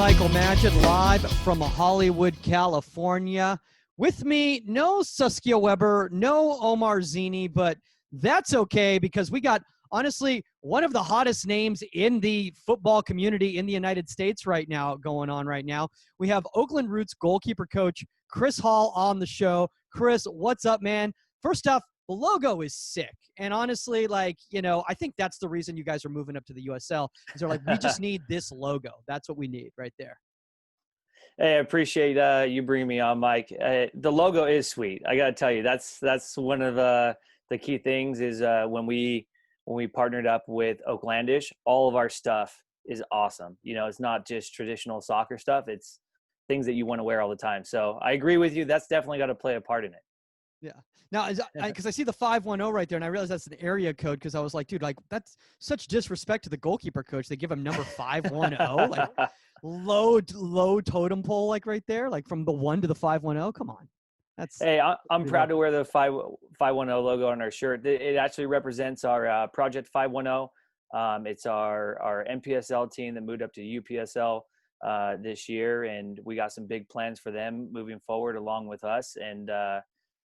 Michael Magid, live from Hollywood, California. With me, no Saskia Weber, no Omar Zini, but that's okay because we got, honestly, one of the hottest names in the football community in the United States right now going on right now. We have Oakland Roots goalkeeper coach Kris Hall on the show. Kris, what's up, man? First off, the logo is sick. And honestly, like, you know, I think that's the reason you guys are moving up to the USL. Is they're like, we just need this logo. That's what we need right there. Hey, I appreciate you bringing me on, Mike. The logo is sweet. I got to tell you, that's one of the key things is when we partnered up with Oaklandish, all of our stuff is awesome. You know, it's not just traditional soccer stuff. It's things that you want to wear all the time. So I agree with you. That's definitely got to play a part in it. Yeah. Now, because I see the 510 right there, and I realize that's an area code because I was like, dude, like that's such disrespect to the goalkeeper coach. They give him number 510, like low totem pole, like right there, like from the 1 to the 510. Come on. Hey, I'm proud to wear the 510 logo on our shirt. It actually represents our Project 510. It's our NPSL team that moved up to UPSL this year, and we got some big plans for them moving forward along with us. And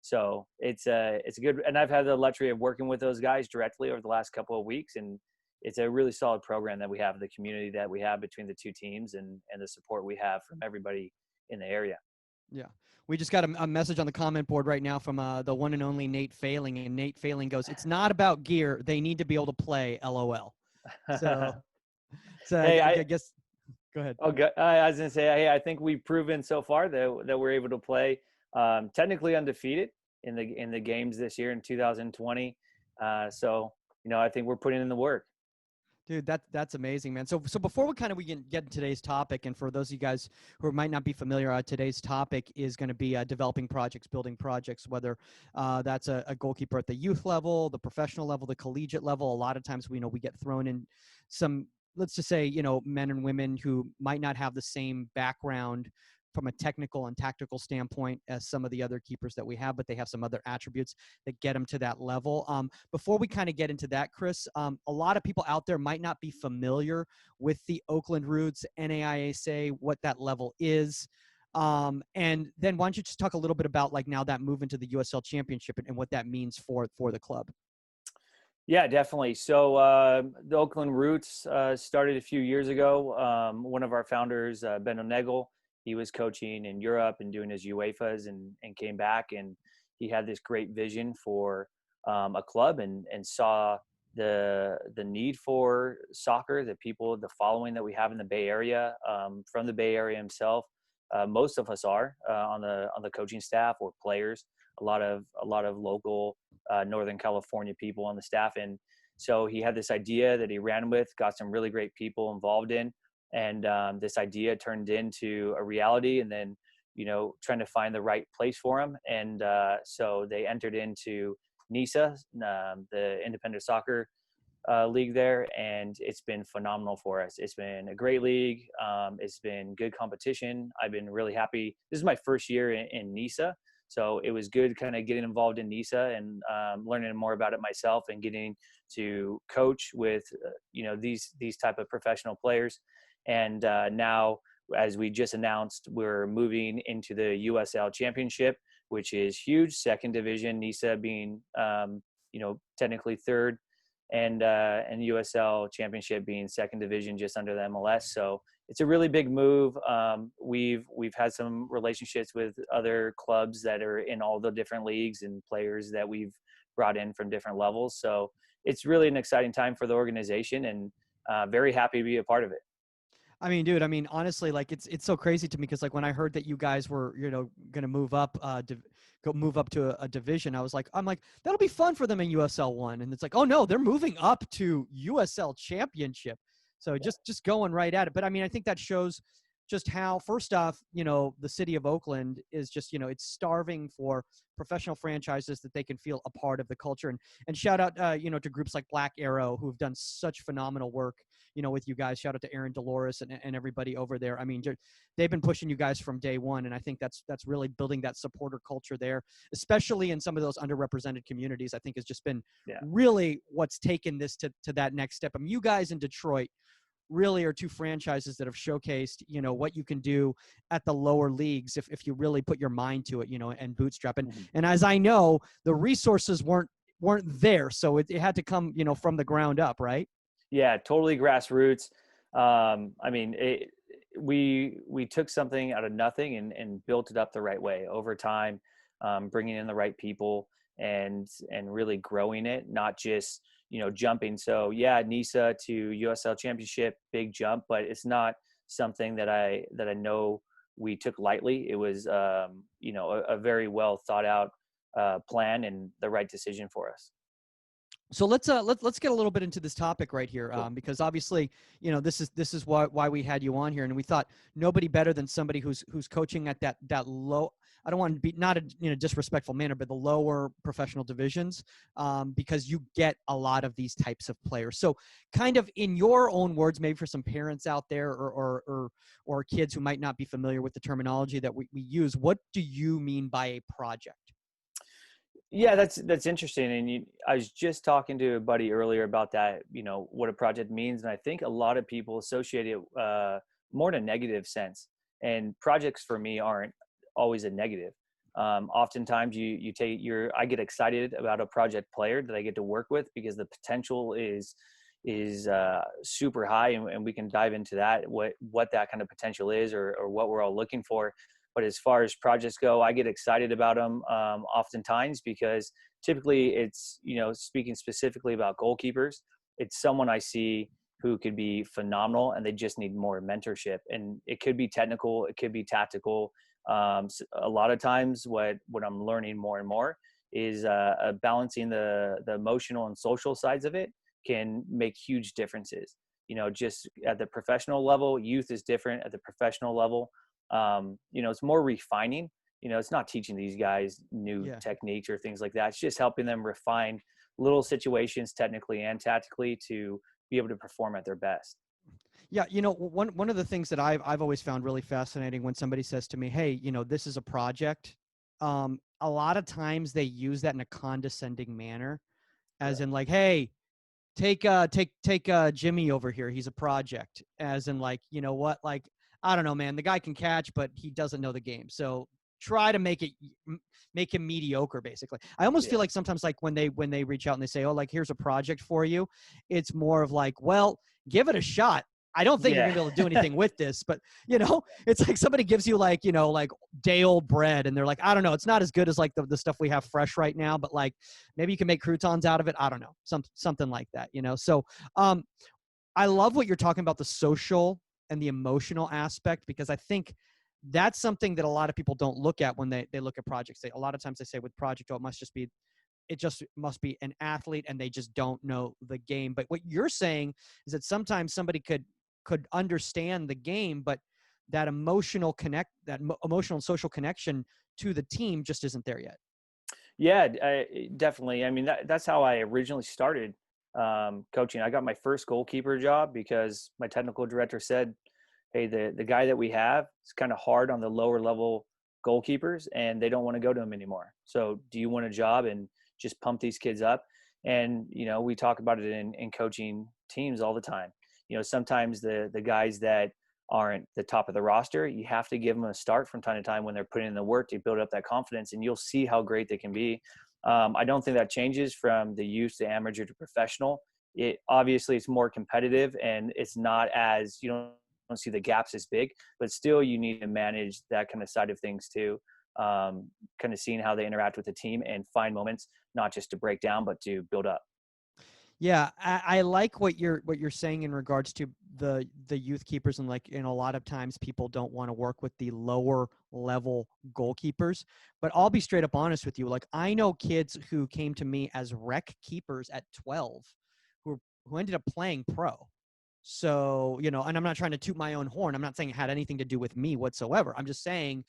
so it's a good, and I've had the luxury of working with those guys directly over the last couple of weeks, and it's a really solid program that we have, the community that we have between the two teams, and the support we have from everybody in the area. Yeah. We just got a message on the comment board right now from the one and only Nate Failing, and Nate Failing goes, "It's not about gear. They need to be able to play, LOL." So hey, I guess go ahead. Okay. I was going to say, hey, I think we've proven so far that we're able to play technically undefeated in the games this year in 2020. So, you know, I think we're putting in the work. Dude, that's amazing, man. So before we get into today's topic, and for those of you guys who might not be familiar, today's topic is going to be developing projects, building projects, whether that's a goalkeeper at the youth level, the professional level, the collegiate level. A lot of times we get thrown in some, let's just say, you know, men and women who might not have the same background from a technical and tactical standpoint as some of the other keepers that we have, but they have some other attributes that get them to that level. Before we kind of get into that, Kris, a lot of people out there might not be familiar with the Oakland Roots, NAISA, what that level is. And then why don't you just talk a little bit about like now that move into the USL Championship and what that means for the club? Yeah, definitely. So the Oakland Roots started a few years ago. One of our founders, Ben O'Negal, he was coaching in Europe and doing his UEFAs and came back, and he had this great vision for a club and saw the need for soccer, the following that we have in the Bay Area, from the Bay Area himself. Most of us are on the coaching staff or players, a lot of local Northern California people on the staff. And so he had this idea that he ran with, got some really great people involved in. And this idea turned into a reality, and then, you know, trying to find the right place for them. And so they entered into NISA, the Independent Soccer League there, and it's been phenomenal for us. It's been a great league. It's been good competition. I've been really happy. This is my first year in NISA, so it was good kind of getting involved in NISA and learning more about it myself and getting to coach with, you know, these type of professional players. And now, as we just announced, we're moving into the USL Championship, which is huge. Second division, NISA being, you know, technically third, and USL Championship being second division, just under the MLS. So it's a really big move. We've had some relationships with other clubs that are in all the different leagues and players that we've brought in from different levels. So it's really an exciting time for the organization, and very happy to be a part of it. I mean, dude, honestly, like it's so crazy to me because like when I heard that you guys were, you know, going to move up, move up to a division, I'm like, that'll be fun for them in USL 1. And it's like, oh no, they're moving up to USL Championship. So just going right at it. But I mean, I think that shows just how, first off, you know, the city of Oakland is just, you know, it's starving for professional franchises that they can feel a part of the culture. And shout out, you know, to groups like Black Arrow, who have done such phenomenal work, you know, with you guys. Shout out to Aaron Dolores and everybody over there. I mean, they've been pushing you guys from day one. And I think that's really building that supporter culture there, especially in some of those underrepresented communities. I think has just been really what's taken this to that next step. I mean, you guys in Detroit really are two franchises that have showcased, what you can do at the lower leagues if you really put your mind to it, and bootstrap. Mhm. And as I know, the resources weren't there, so it had to come, from the ground up, right? Yeah, totally grassroots. I mean, we took something out of nothing and built it up the right way over time, bringing in the right people and really growing it, not just jumping. So yeah, NISA to USL Championship, big jump, but it's not something that I know we took lightly. It was a very well thought out plan and the right decision for us. So let's get a little bit into this topic right here, Cool. because obviously, this is why we had you on here, and we thought nobody better than somebody who's coaching at that low. I don't want to be not in a disrespectful manner, but the lower professional divisions, because you get a lot of these types of players. So, kind of in your own words, maybe for some parents out there or kids who might not be familiar with the terminology that we use, what do you mean by a project? Yeah, that's interesting. And I was just talking to a buddy earlier about that, what a project means. And I think a lot of people associate it more in a negative sense. And projects for me aren't always a negative. Oftentimes I get excited about a project player that I get to work with because the potential is super high. And we can dive into that, what that kind of potential is or what we're all looking for. But as far as projects go, I get excited about them oftentimes because typically it's, speaking specifically about goalkeepers, it's someone I see who could be phenomenal and they just need more mentorship. And it could be technical, it could be tactical. A lot of times what I'm learning more and more is balancing the emotional and social sides of it can make huge differences. Just at the professional level, youth is different at the professional level. It's more refining. It's not teaching these guys new Yeah. techniques or things like that. It's just helping them refine little situations technically and tactically to be able to perform at their best. Yeah, one of the things that I've always found really fascinating when somebody says to me, "Hey, this is a project," a lot of times they use that in a condescending manner, Yeah. as in like, "Hey, take Jimmy over here. He's a project." As in like, you know what? Like, I don't know, man. The guy can catch, but he doesn't know the game. So try to make him mediocre, basically. I almost feel Yeah. like sometimes like when they reach out and they say, "Oh, like here's a project for you," it's more of like, "Well, give it a shot. I don't think you're Yeah. gonna be able to do anything with this," but it's like somebody gives you like, like day old bread and they're like, "I don't know, it's not as good as like the stuff we have fresh right now, but like maybe you can make croutons out of it." I don't know, something like that, So um, I love what you're talking about, the social and the emotional aspect, because I think that's something that a lot of people don't look at when they look at projects. A lot of times they say with project, oh, it just must be an athlete and they just don't know the game. But what you're saying is that sometimes somebody could understand the game, but that emotional and social connection to the team just isn't there yet. Yeah, definitely. I mean, that's how I originally started coaching. I got my first goalkeeper job because my technical director said, "Hey, the guy that we have is kind of hard on the lower level goalkeepers, and they don't want to go to him anymore. So, do you want a job and just pump these kids up?" And we talk about it in coaching teams all the time. Sometimes the guys that aren't the top of the roster, you have to give them a start from time to time when they're putting in the work to build up that confidence, and you'll see how great they can be. I don't think that changes from the youth to amateur to professional. It obviously it's more competitive and it's not as don't see the gaps as big, but still you need to manage that kind of side of things too. Kind of seeing how they interact with the team and find moments, not just to break down, but to build up. Yeah, I like what you're saying in regards to the youth keepers, and like, a lot of times people don't want to work with the lower level goalkeepers. But I'll be straight up honest with you. Like, I know kids who came to me as rec keepers at 12 who ended up playing pro. So, and I'm not trying to toot my own horn. I'm not saying it had anything to do with me whatsoever. I'm just saying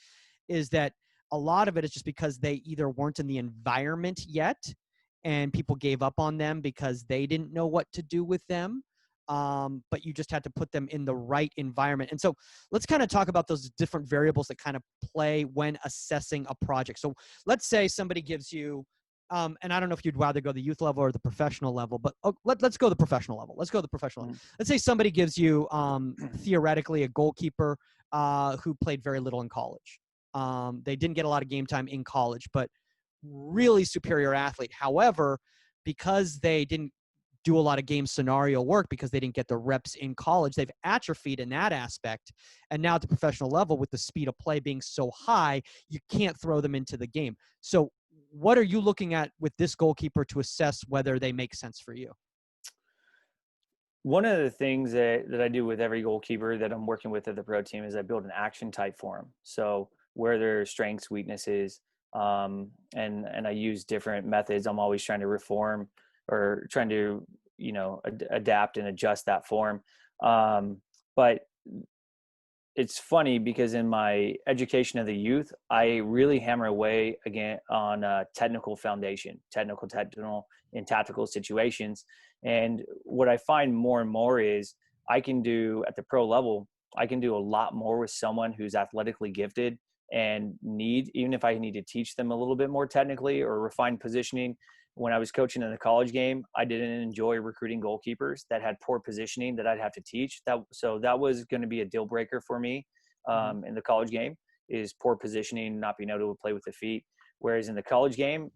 is that a lot of it is just because they either weren't in the environment yet and people gave up on them because they didn't know what to do with them. But you just had to put them in the right environment. And so let's kind of talk about those different variables that kind of play when assessing a project. So let's say somebody gives you And I don't know if you'd rather go the youth level or the professional level, but let's go the professional level. Let's go the professional level. Let's say somebody gives you theoretically a goalkeeper who played very little in college. They didn't get a lot of game time in college, but really superior athlete. However, because they didn't do a lot of game scenario work, because they didn't get the reps in college, they've atrophied in that aspect. And now at the professional level, with the speed of play being so high, you can't throw them into the game. So what are you looking at with this goalkeeper to assess whether they make sense for you? One of the things that I do with every goalkeeper that I'm working with at the pro team is I build an action type for them. So where their strengths, weaknesses, and I use different methods. I'm always trying to reform or trying to, adapt and adjust that form. But it's funny because in my education of the youth, I really hammer away again on technical foundation, technical, in tactical situations. And what I find more and more is I can do at the pro level, I can do a lot more with someone who's athletically gifted and even if I need to teach them a little bit more technically or refine positioning. When I was coaching in the college game, I didn't enjoy recruiting goalkeepers that had poor positioning that I'd have to teach. So that was going to be a deal breaker for me in the college game, is poor positioning, not being able to play with the feet. Whereas in the college game,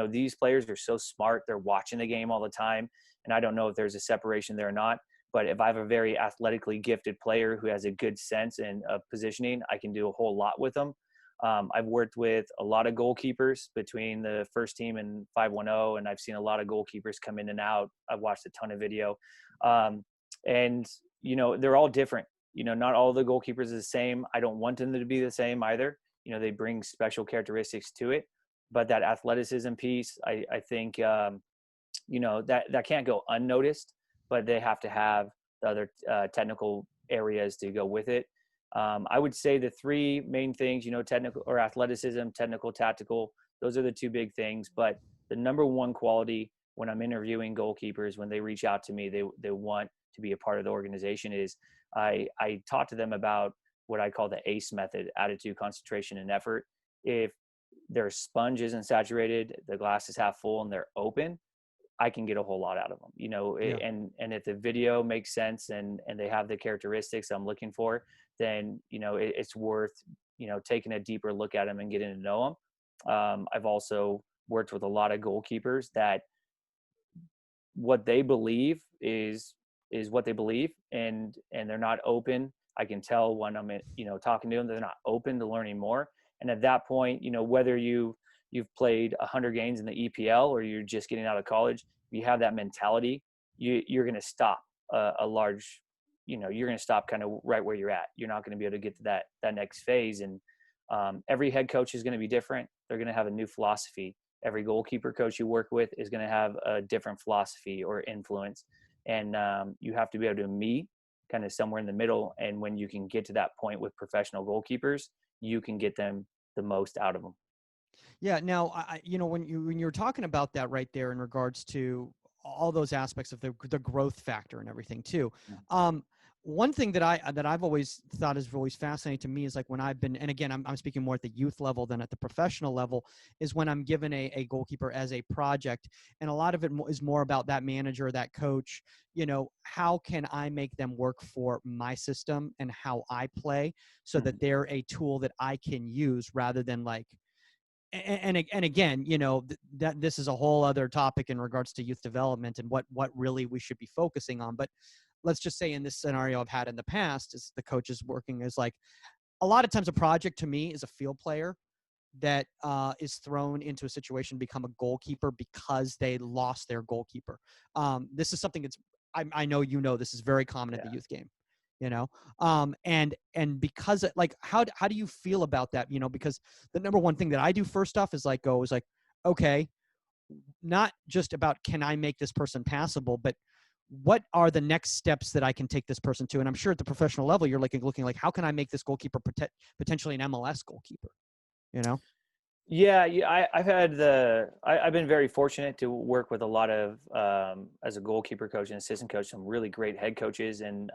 these players are so smart. They're watching the game all the time. And I don't know if there's a separation there or not. But if I have a very athletically gifted player who has a good sense of positioning, I can do a whole lot with them. I've worked with a lot of goalkeepers between the first team and 510, and I've seen a lot of goalkeepers come in and out. I've watched a ton of video. And they're all different. Not all the goalkeepers are the same. I don't want them to be the same either. They bring special characteristics to it. But that athleticism piece, I think, that can't go unnoticed, but they have to have the other technical areas to go with it. I would say the three main things, technical or athleticism, technical, tactical, those are the two big things. But the number one quality when I'm interviewing goalkeepers, when they reach out to me, they want to be a part of the organization, is I talk to them about what I call the ACE method: attitude, concentration, and effort. If their sponge isn't saturated, the glass is half full, and they're open, I can get a whole lot out of them, Yeah. and if the video makes sense and they have the characteristics I'm looking for, then, it's worth, taking a deeper look at them and getting to know them. I've also worked with a lot of goalkeepers that what they believe is what they believe, and they're not open. I can tell when I'm, talking to them, they're not open to learning more. And at that point, whether you've played 100 games in the EPL or you're just getting out of college, you have that mentality, you're going to stop you're going to stop kind of right where you're at. You're not going to be able to get to that next phase. And every head coach is going to be different. They're going to have a new philosophy. Every goalkeeper coach you work with is going to have a different philosophy or influence. And you have to be able to meet kind of somewhere in the middle. And when you can get to that point with professional goalkeepers, you can get them the most out of them. Yeah. Now, when you're talking about that right there in regards to all those aspects of the growth factor and everything too. One thing that I've always thought is always fascinating to me is like when I've been, and again, I'm speaking more at the youth level than at the professional level, is when I'm given a goalkeeper as a project, and a lot of it is more about that manager, that coach. How can I make them work for my system and how I play, so that they're a tool that I can use rather than like. And again, that this is a whole other topic in regards to youth development and what really we should be focusing on. But let's just say in this scenario I've had in the past, is the coach is working as like, a lot of times a project to me is a field player that is thrown into a situation to become a goalkeeper because they lost their goalkeeper. This is something that's, I know, this is very common at the youth game. And because like, how do you feel about that? Because the number one thing that I do first off is like, okay, not just about, can I make this person passable, but what are the next steps that I can take this person to? And I'm sure at the professional level, you're like looking like, how can I make this goalkeeper potentially an MLS goalkeeper? Yeah, I've been very fortunate to work with a lot of, as a goalkeeper coach and assistant coach, some really great head coaches. And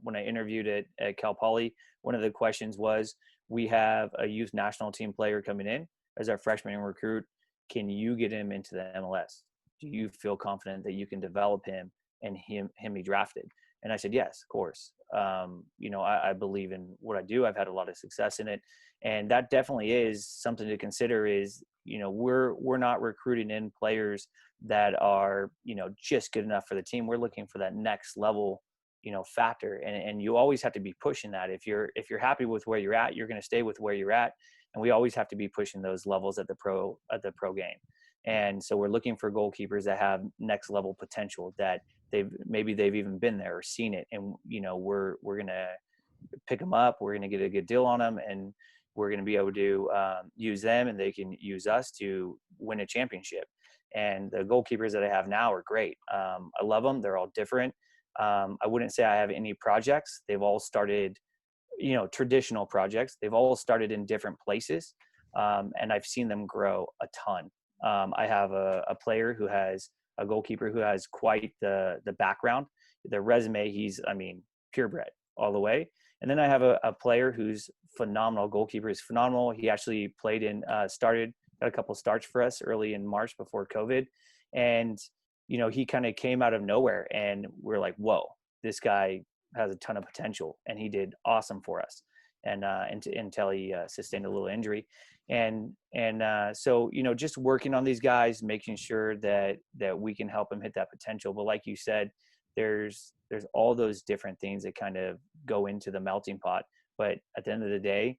when I interviewed at Cal Poly, one of the questions was, we have a youth national team player coming in as our freshman recruit. can you get him into the MLS? Do you feel confident that you can develop him and him be drafted? And I said, yes, of course. I believe in what I do. I've had a lot of success in it. And that definitely is something to consider is, we're not recruiting in players that are, just good enough for the team. We're looking for that next level, factor. And you always have to be pushing that. If you're happy with where you're at, you're going to stay with where you're at. And we always have to be pushing those levels at the pro game. And so we're looking for goalkeepers that have next level potential, that they've even been there or seen it. And, we're going to pick them up. We're going to get a good deal on them, and we're going to be able to use them, and they can use us to win a championship. And the goalkeepers that I have now are great. I love them. They're all different. I wouldn't say I have any projects. They've all started, traditional projects. They've all started in different places. And I've seen them grow a ton. I have a player who has a goalkeeper who has quite the background, the resume. He's, purebred all the way. And then I have a player who's phenomenal. Goalkeeper is phenomenal. He actually played got a couple starts for us early in March before COVID. And, he kind of came out of nowhere, and we're like, whoa, this guy has a ton of potential. And he did awesome for us. And until he sustained a little injury. So, just working on these guys, making sure that we can help them hit that potential. But like you said, there's all those different things that kind of go into the melting pot. But at the end of the day,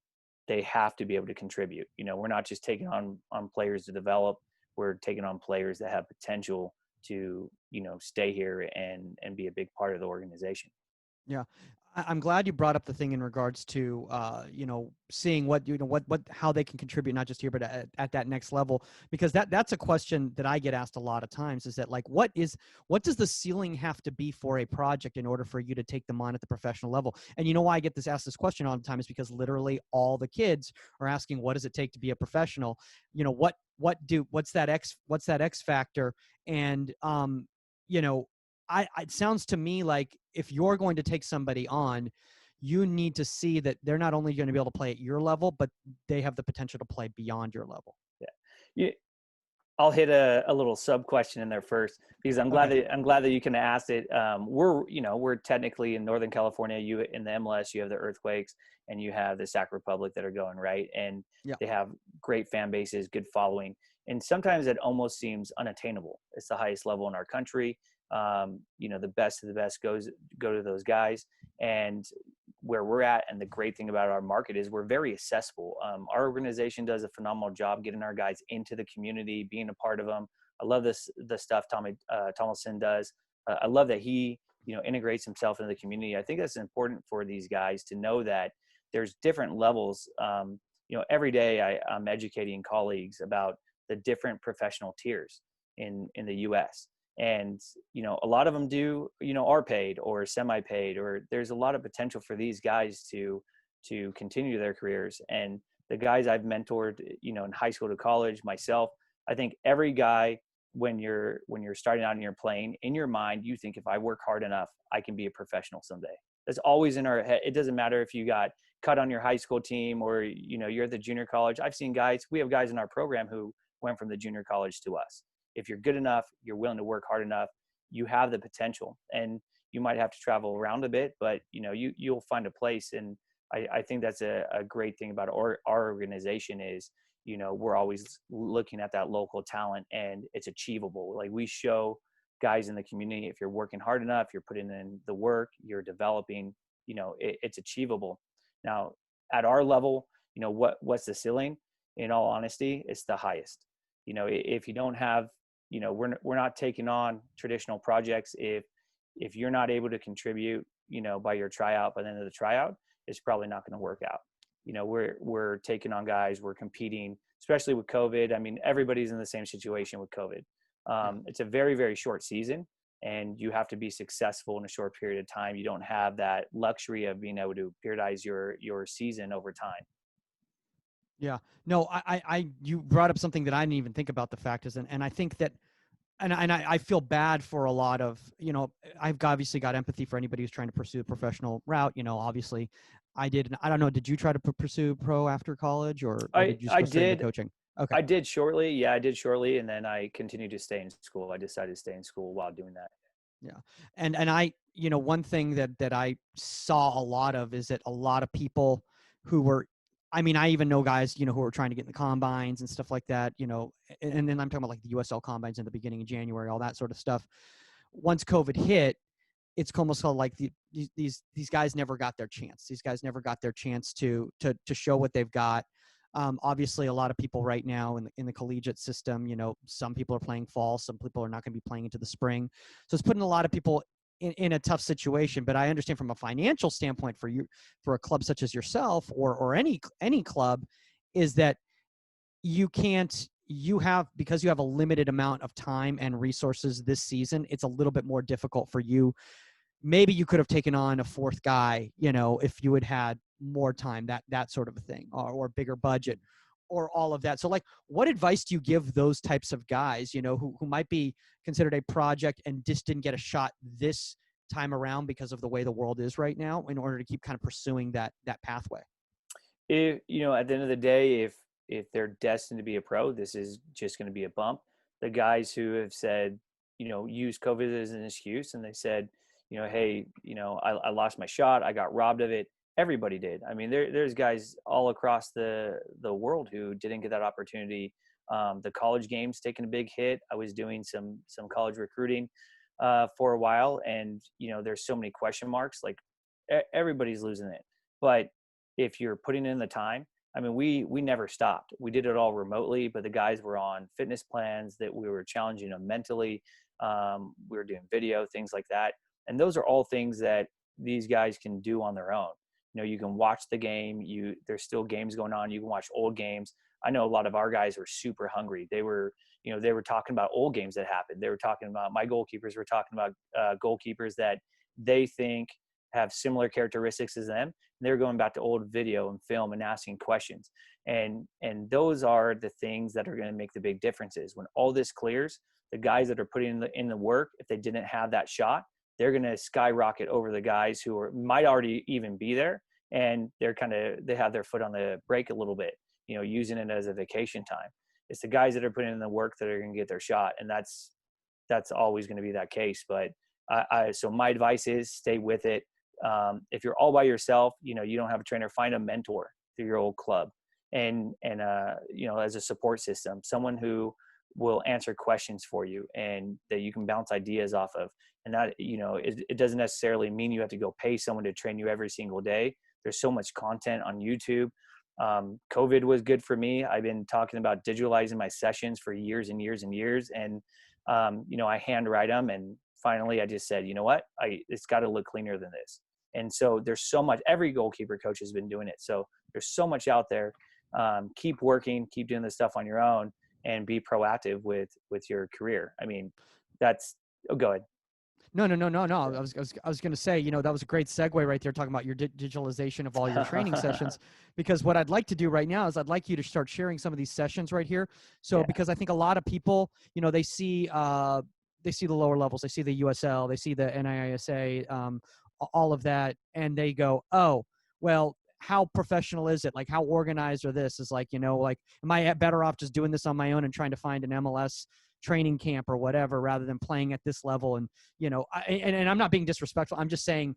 they have to be able to contribute. We're not just taking on players to develop. We're taking on players that have potential to, stay here and be a big part of the organization. Yeah. I'm glad you brought up the thing in regards to, seeing what, how they can contribute, not just here, but at that next level, because that's a question that I get asked a lot of times, is that like, what does the ceiling have to be for a project in order for you to take them on at the professional level? And why I get asked this question all the time is because literally all the kids are asking, what does it take to be a professional? What's that X factor? And, it sounds to me like if you're going to take somebody on, you need to see that they're not only going to be able to play at your level, but they have the potential to play beyond your level. Yeah. I'll hit a little sub question in there first, because I'm glad that you can ask it. We're technically in Northern California. You in the MLS, you have the Earthquakes and you have the Sac Republic that are going right, and they have great fan bases, good following, and sometimes it almost seems unattainable. It's the highest level in our country. The best of the best go to those guys, and where we're at. And the great thing about our market is we're very accessible. Our organization does a phenomenal job getting our guys into the community, being a part of them. I love the stuff Tomlinson does. I love that he, integrates himself into the community. I think that's important for these guys to know that there's different levels. Every day I'm educating colleagues about the different professional tiers in the U.S. And, a lot of them are paid or semi-paid, or there's a lot of potential for these guys to continue their careers. And the guys I've mentored, in high school to college, myself, I think every guy, when you're starting out and you're playing, in your mind, you think, if I work hard enough, I can be a professional someday. That's always in our head. It doesn't matter if you got cut on your high school team or, you're at the junior college. I've seen we have guys in our program who went from the junior college to us. If you're good enough, you're willing to work hard enough, you have the potential. And you might have to travel around a bit, but you'll find a place. And I think that's a great thing about our organization is, we're always looking at that local talent, and it's achievable. Like, we show guys in the community, if you're working hard enough, you're putting in the work, you're developing, it's achievable. Now at our level, what's the ceiling? In all honesty, it's the highest. If you don't have, we're not taking on traditional projects. If you're not able to contribute, by your tryout, by the end of the tryout, it's probably not going to work out. We're taking on guys, we're competing, especially with COVID. I mean, everybody's in the same situation with COVID. It's a very, very short season, and you have to be successful in a short period of time. You don't have that luxury of being able to periodize your season over time. Yeah, no, you brought up something that I didn't even think about. The fact is, and I think that, and I feel bad for a lot of, I've obviously got empathy for anybody who's trying to pursue a professional route. Obviously I did. I don't know. Did you try to pursue pro after college, or did you just go straight into coaching? Okay. I did shortly. Yeah, I did shortly. And then I continued to stay in school. I decided to stay in school while doing that. Yeah. And I, one thing that I saw a lot of is that a lot of people who were, I mean, I even know guys, who were trying to get in the combines and stuff like that, and then I'm talking about like the USL combines in the beginning of January, all that sort of stuff. Once COVID hit, it's almost like these guys never got their chance. These guys never got their chance to show what they've got. Obviously, a lot of people right now in the collegiate system, some people are playing fall, some people are not going to be playing into the spring. So it's putting a lot of people in a tough situation. But I understand from a financial standpoint for you, for a club such as yourself or any club, is that you can't you have because you have a limited amount of time and resources this season. It's a little bit more difficult for you. Maybe you could have taken on a fourth guy, if you had more time, that sort of a thing, or bigger budget, or all of that. So like, what advice do you give those types of guys, who might be considered a project and just didn't get a shot this time around because of the way the world is right now, in order to keep kind of pursuing that pathway? If at the end of the day, if they're destined to be a pro, this is just going to be a bump. The guys who have said, use COVID as an excuse, and they said, hey, I lost my shot, I got robbed of it. Everybody did. I mean, there's guys all across the world who didn't get that opportunity. The college game's taken a big hit. I was doing some college recruiting for a while, and there's so many question marks. Like everybody's losing it, but if you're putting in the time, I mean, we never stopped. We did it all remotely, but the guys were on fitness plans that we were challenging them mentally. We were doing video, things like that. And those are all things that these guys can do on their own. You can watch the game. There's still games going on. You can watch old games. I know a lot of our guys were super hungry. They were talking about old games that happened. They were talking about, my goalkeepers were talking about goalkeepers that they think have similar characteristics as them. They're going back to old video and film and asking questions. And those are the things that are going to make the big differences. When all this clears, the guys that are putting in the work, if they didn't have that shot, they're going to skyrocket over the guys who might already even be there. And they have their foot on the brake a little bit, using it as a vacation time. It's the guys that are putting in the work that are going to get their shot. And that's always going to be that case. But so my advice is stay with it. If you're all by yourself, you don't have a trainer, find a mentor through your old club, and as a support system, someone who will answer questions for you and that you can bounce ideas off of. And that, it doesn't necessarily mean you have to go pay someone to train you every single day. There's so much content on YouTube. COVID was good for me. I've been talking about digitalizing my sessions for years and years and years. And, I handwrite them, and finally I just said, you know what, it's got to look cleaner than this. And so there's so much, every goalkeeper coach has been doing it. So there's so much out there. Keep working, keep doing this stuff on your own, and be proactive with your career. I mean, go ahead. No, no, no, no, no. I was going to say, that was a great segue right there, talking about your digitalization of all your training sessions. Because what I'd like to do right now is I'd like you to start sharing some of these sessions right here. So, Yeah. because I think a lot of people, they see the lower levels, they see the USL, they see the NISA, all of that, and they go, oh, well, how professional is it? Like, how organized are this? Is like, like, am I better off just doing this on my own and trying to find an MLS training camp or whatever, rather than playing at this level? And and I'm not being disrespectful, I'm just saying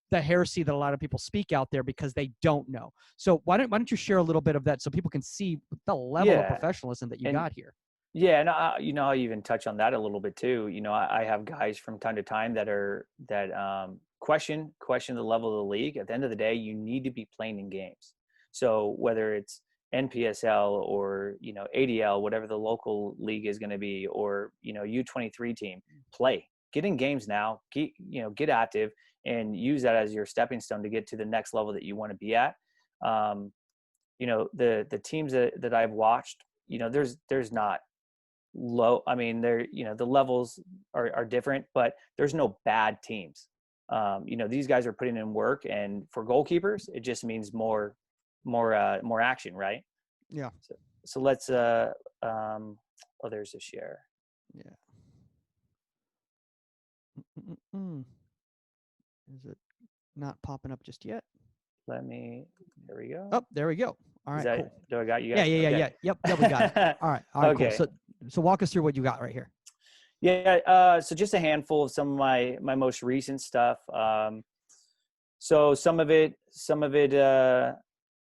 the heresy that a lot of people speak out there because they don't know. So why don't you share a little bit of that so people can see the level of Yeah. professionalism that you And got here? yeah, and I even touch on that a little bit too. I have guys from time to time that question the level of the league. At the end of the day, you need to be playing in games. So whether it's NPSL or ADL, whatever the local league is going to be, or U23 team, play. Get in games now. Get active and use that as your stepping stone to get to the next level that you want to be at. The teams that I've watched, there's not low. I mean, the levels are different, but there's no bad teams. These guys are putting in work, and for goalkeepers, it just means more action, right? Yeah. So let's oh, there's a share. Yeah. Mm-mm-mm. Is it not popping up just yet? There we go. Oh, there we go. All Is right, that, cool. do I got you Yeah, guys? yeah, yeah, Okay. yeah. Yep, yeah, we got it. All right, cool. Okay. So walk us through what you got right here. Yeah. So just a handful of some of my most recent stuff. So some of it,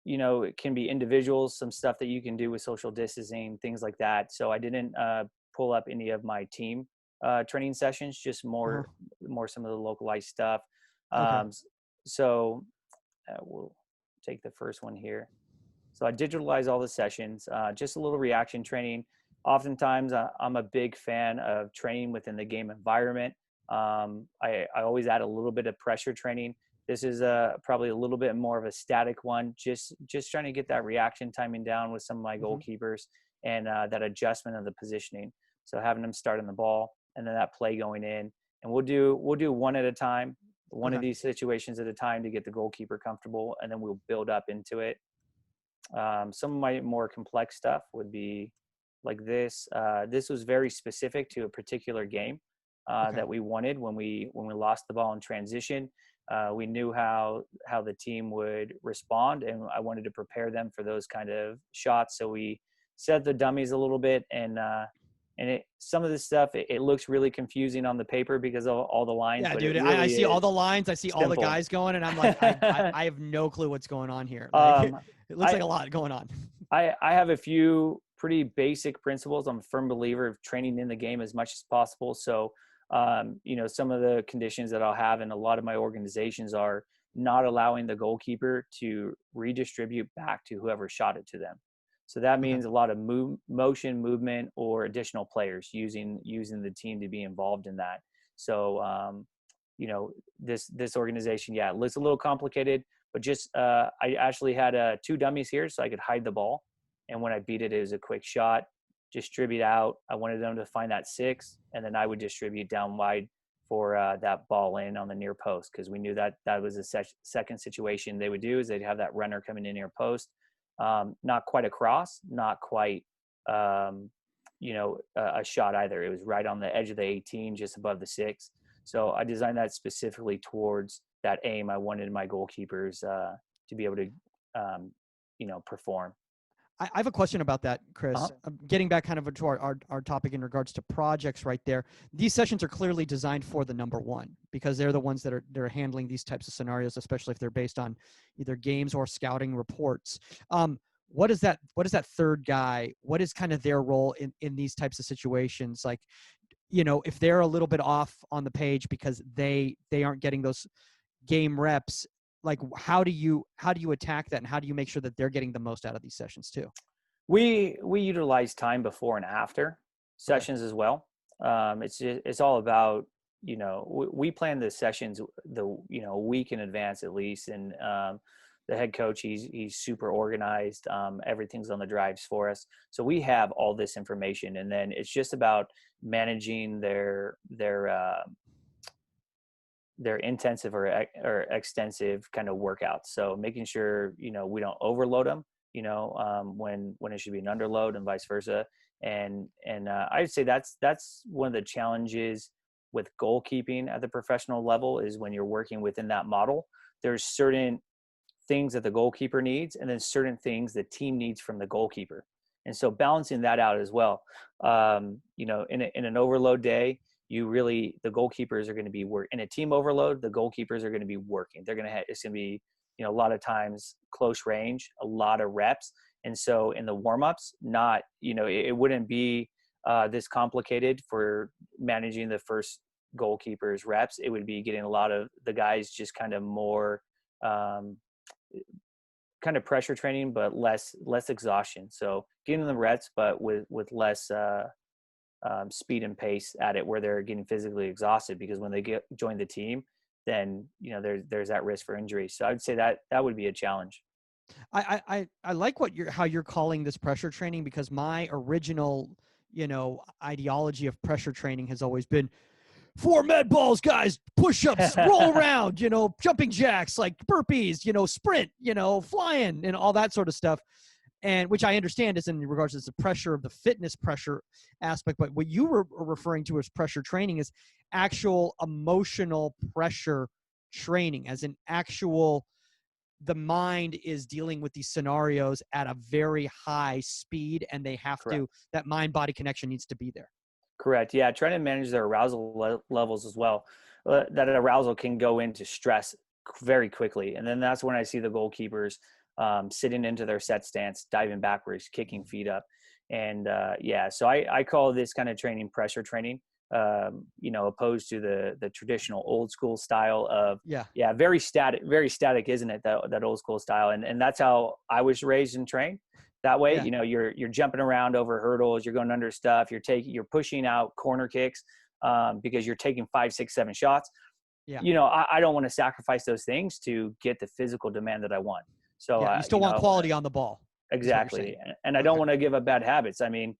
it can be individuals, some stuff that you can do with social distancing, things like that. So I didn't pull up any of my team training sessions, just Uh-huh. more some of the localized stuff. Okay. So we'll take the first one here. So I digitalize all the sessions, just a little reaction training. Oftentimes, I'm a big fan of training within the game environment. I always add a little bit of pressure training. This is probably a little bit more of a static one, just trying to get that reaction timing down with some of my Mm-hmm. goalkeepers and that adjustment of the positioning. So having them start on the ball and then that play going in, and we'll do one at a time, one Okay. of these situations at a time to get the goalkeeper comfortable, and then we'll build up into it. Some of my more complex stuff would be like this. This was very specific to a particular game Okay. that we wanted when we lost the ball in transition. We knew how the team would respond, and I wanted to prepare them for those kind of shots. So we set the dummies a little bit, and some of this stuff it looks really confusing on the paper because of all the lines, Yeah, but it dude. I really see all the is lines. I see all the simple. guys going, and I'm like, I have no clue what's going on here. Like, um, it looks I like a lot going on. I have a few pretty basic principles. I'm a firm believer of training in the game as much as possible. So, some of the conditions that I'll have in a lot of my organizations are not allowing the goalkeeper to redistribute back to whoever shot it to them. So that Okay. means a lot of motion, movement, or additional players using the team to be involved in that. So, this organization, yeah, it looks a little complicated, but just I actually had two dummies here so I could hide the ball, and when I beat it, it was a quick shot, distribute out. I wanted them to find that six, and then I would distribute down wide for that ball in on the near post, because we knew that was a second situation they would do is they'd have that runner coming in near post, not quite across, not quite a shot either. It was right on the edge of the 18, just above the six. So I designed that specifically towards that aim. I wanted my goalkeepers to be able to, perform. I have a question about that, Kris. Uh-huh. Getting back kind of to our topic in regards to projects right there. These sessions are clearly designed for the number one because they're the ones that are handling these types of scenarios, especially if they're based on either games or scouting reports. What is that third guy? What is kind of their role in these types of situations? Like, if they're a little bit off on the page because they aren't getting those game reps, like how do you attack that, and how do you make sure that they're getting the most out of these sessions too? We utilize time before and after Okay. sessions as well. It's all about, we plan the sessions a week in advance at least, and the head coach he's super organized. Everything's on the drives for us, so we have all this information, and then it's just about managing their intensive or extensive kind of workouts. So making sure, we don't overload them, when it should be an underload and vice versa. And I'd say that's one of the challenges with goalkeeping at the professional level is when you're working within that model, there's certain things that the goalkeeper needs and then certain things the team needs from the goalkeeper. And so balancing that out as well, in an overload day, the goalkeepers are going to be in a team overload. The goalkeepers are going to be working. It's going to be, a lot of times close range, a lot of reps. And so in the warmups, it wouldn't be this complicated for managing the first goalkeeper's reps. It would be getting a lot of the guys just kind of more, kind of pressure training, but less exhaustion. So getting the reps, but with less speed and pace at it, where they're getting physically exhausted, because when they join the team, then there's that risk for injury. So I would say that would be a challenge. I like how you're calling this pressure training, because my original ideology of pressure training has always been 4 med balls, guys, push-ups, roll around, jumping jacks, like burpees, sprint, flying, and all that sort of stuff. And which I understand is in regards to the pressure of the fitness pressure aspect. But what you were referring to as pressure training is actual emotional pressure training, as an actual the mind is dealing with these scenarios at a very high speed, and they have Correct. to, that mind-body connection needs to be there. Correct. Yeah. Trying to manage their arousal levels as well. That arousal can go into stress very quickly. And then that's when I see the goalkeepers sitting into their set stance, diving backwards, kicking feet up. And yeah, so I call this kind of training pressure training, opposed to the traditional old school style of, Yeah. yeah, very static, isn't it? That old school style. And that's how I was raised and trained that way. Yeah. You're jumping around over hurdles, you're going under stuff, you're pushing out corner kicks, because you're taking 5, 6, 7 shots. Yeah. I don't want to sacrifice those things to get the physical demand that I want. So, Yeah. You still want quality on the ball, is what you're exactly. saying. And I don't Okay. want to give up bad habits. I mean,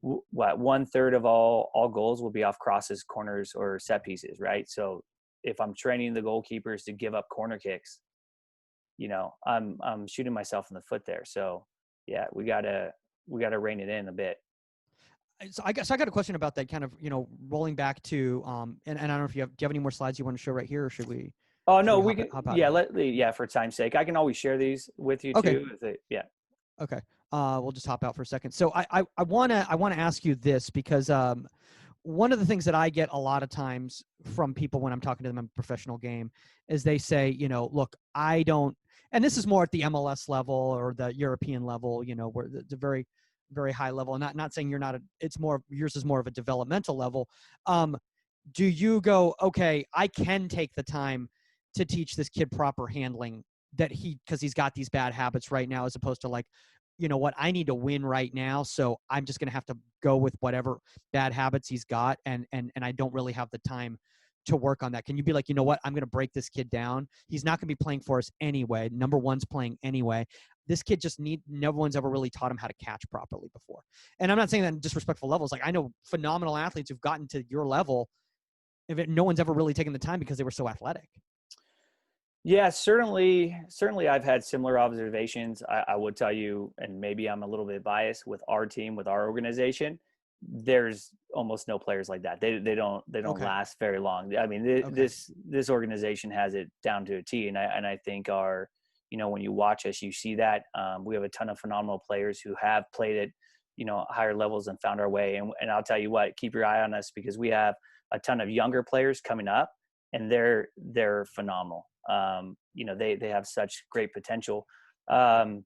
what 1/3 of all goals will be off crosses, corners, or set pieces, right? So if I'm training the goalkeepers to give up corner kicks, I'm shooting myself in the foot there. So yeah, we gotta rein it in a bit. So I guess I got a question about that, kind of, rolling back to, and I don't know if do you have any more slides you want to show right here, or Oh should no, we we hop can. hop out of Yeah, here? for time's sake, I can always share these with you Okay. too. Yeah. Okay. We'll just hop out for a second. So I wanna ask you this, because one of the things that I get a lot of times from people when I'm talking to them in a professional game is they say, look, I don't, and this is more at the MLS level or the European level, where the very, very high level. Not saying you're not it's more, yours is more of a developmental level. Um, do you go, okay, I can take the time to teach this kid proper handling, because he's got these bad habits right now, as opposed to like, what, I need to win right now, so I'm just going to have to go with whatever bad habits he's got, and I don't really have the time to work on that. Can you be like, what, I'm going to break this kid down. He's not going to be playing for us anyway. Number one's playing anyway. This kid no one's ever really taught him how to catch properly before. And I'm not saying that in disrespectful levels. Like, I know phenomenal athletes who've gotten to your level, no one's ever really taken the time because they were so athletic. Yeah, certainly I've had similar observations. I would tell you, and maybe I'm a little bit biased with our team, with our organization. There's almost no players like that. They don't Okay. last very long. I mean, Okay. this organization has it down to a T, and I think when you watch us, you see that we have a ton of phenomenal players who have played at higher levels and found our way. And I'll tell you what, keep your eye on us, because we have a ton of younger players coming up, and they're phenomenal. They have such great potential. Um,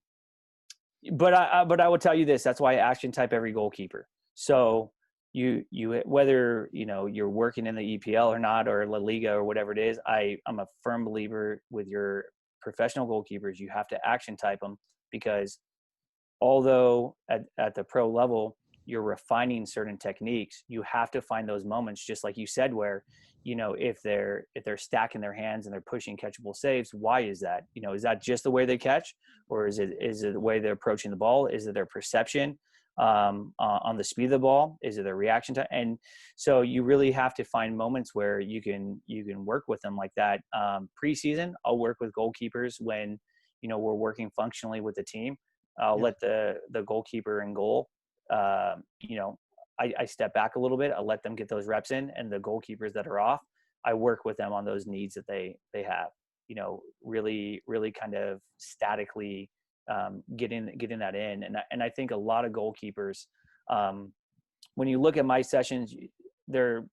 but I will tell you this: that's why I action type every goalkeeper. So you whether you're working in the EPL or not, or La Liga or whatever it is, I'm a firm believer with your professional goalkeepers. You have to action type them, because although at the pro level you're refining certain techniques, you have to find those moments, just like you said, where if they're stacking their hands and they're pushing catchable saves. Why is that? Is that just the way they catch, or is it the way they're approaching the ball? Is it their perception on the speed of the ball? Is it their reaction time? And so you really have to find moments where you can work with them like that. Preseason, I'll work with goalkeepers when we're working functionally with the team. I'll Yeah. let the goalkeeper in goal, uh, you know, I step back a little bit. I let them get those reps in, and the goalkeepers that are off, I work with them on those needs that they have. Really, really kind of statically getting that in, and I think a lot of goalkeepers, um, when you look at my sessions, they're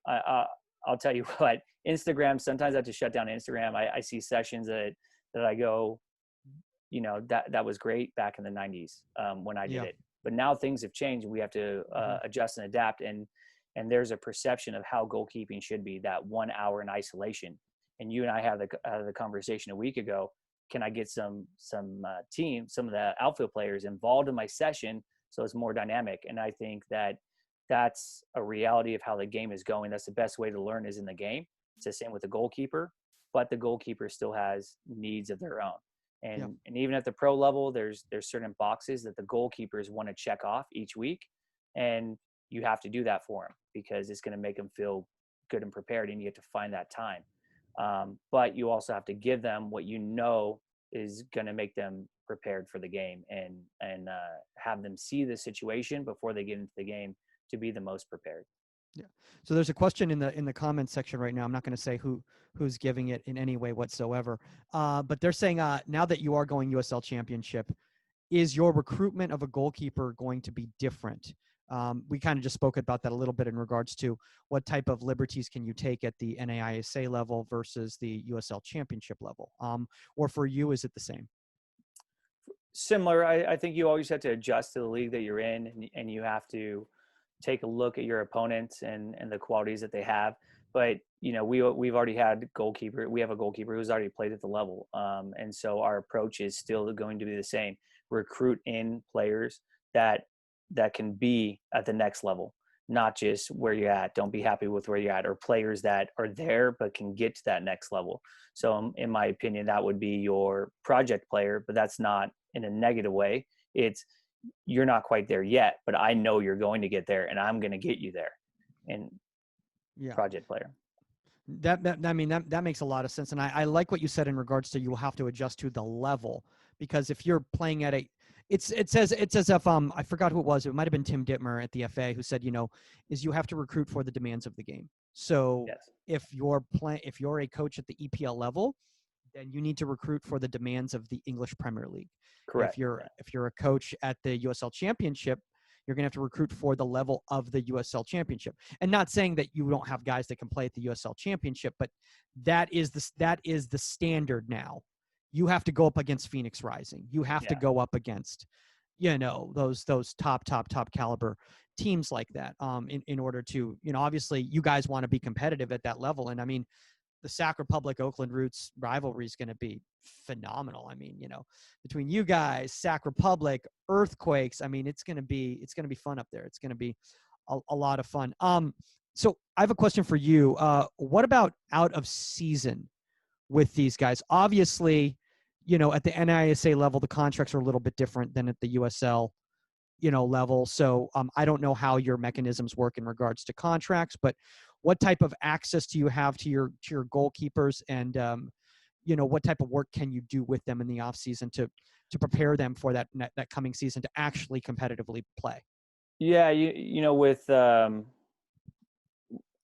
I'll tell you what, Instagram. Sometimes I have to shut down Instagram. I see sessions that I go, that was great back in the 90s when I did Yeah. it, but now things have changed. We have to Mm-hmm. adjust and adapt, and there's a perception of how goalkeeping should be, that 1 hour in isolation. And you and I had the conversation a week ago. Can I get some of the outfield players involved in my session so it's more dynamic? And I think that's a reality of how the game is going. That's the best way to learn, is in the game. It's the same with the goalkeeper, but the goalkeeper still has needs of their own. Yeah. And even at the pro level, there's certain boxes that the goalkeepers want to check off each week, and you have to do that for them, because it's going to make them feel good and prepared, and you have to find that time. But you also have to give them what is going to make them prepared for the game, and have them see the situation before they get into the game to be the most prepared. Yeah. So there's a question in the comments section right now. I'm not going to say who's giving it in any way whatsoever. But they're saying now that you are going USL Championship, is your recruitment of a goalkeeper going to be different? We kind of just spoke about that a little bit in regards to what type of liberties can you take at the NAISA level versus the USL Championship level, or for you, is it the same? Similar. I think you always have to adjust to the league that you're in, and you have to take a look at your opponents and the qualities that they have. But we've already had goalkeeper. We have a goalkeeper who's already played at the level, and so our approach is still going to be the same. Recruit in players that can be at the next level, not just where you're at. Don't be happy with where you're at, or players that are there but can get to that next level. So in my opinion, that would be your project player, but that's not in a negative way. It's you're not quite there yet, but I know you're going to get there, and I'm going to get you there. And Yeah. project player. I mean, that makes a lot of sense. And I like what you said in regards to you will have to adjust to the level, because if you're playing at it says as if I forgot who it was. It might have been Tim Dittmer at the FA who said, is you have to recruit for the demands of the game. So Yes. if you're a coach at the EPL level, then you need to recruit for the demands of the English Premier League. Correct. If you're a coach at the USL Championship, you're going to have to recruit for the level of the USL Championship. And not saying that you don't have guys that can play at the USL Championship, but that is the standard now. You have to go up against Phoenix Rising. You have to go up against, those top caliber teams like that. In order to, obviously you guys want to be competitive at that level. And I mean, the Sac Republic Oakland Roots rivalry is going to be phenomenal. I mean, between you guys, Sac Republic, Earthquakes, I mean, it's going to be fun up there. It's going to be a lot of fun. So I have a question for you. What about out of season with these guys? Obviously, at the NISA level, the contracts are a little bit different than at the USL level. So I don't know how your mechanisms work in regards to contracts, but what type of access do you have to your goalkeepers, and what type of work can you do with them in the off season to prepare them for that coming season to actually competitively play? Yeah, with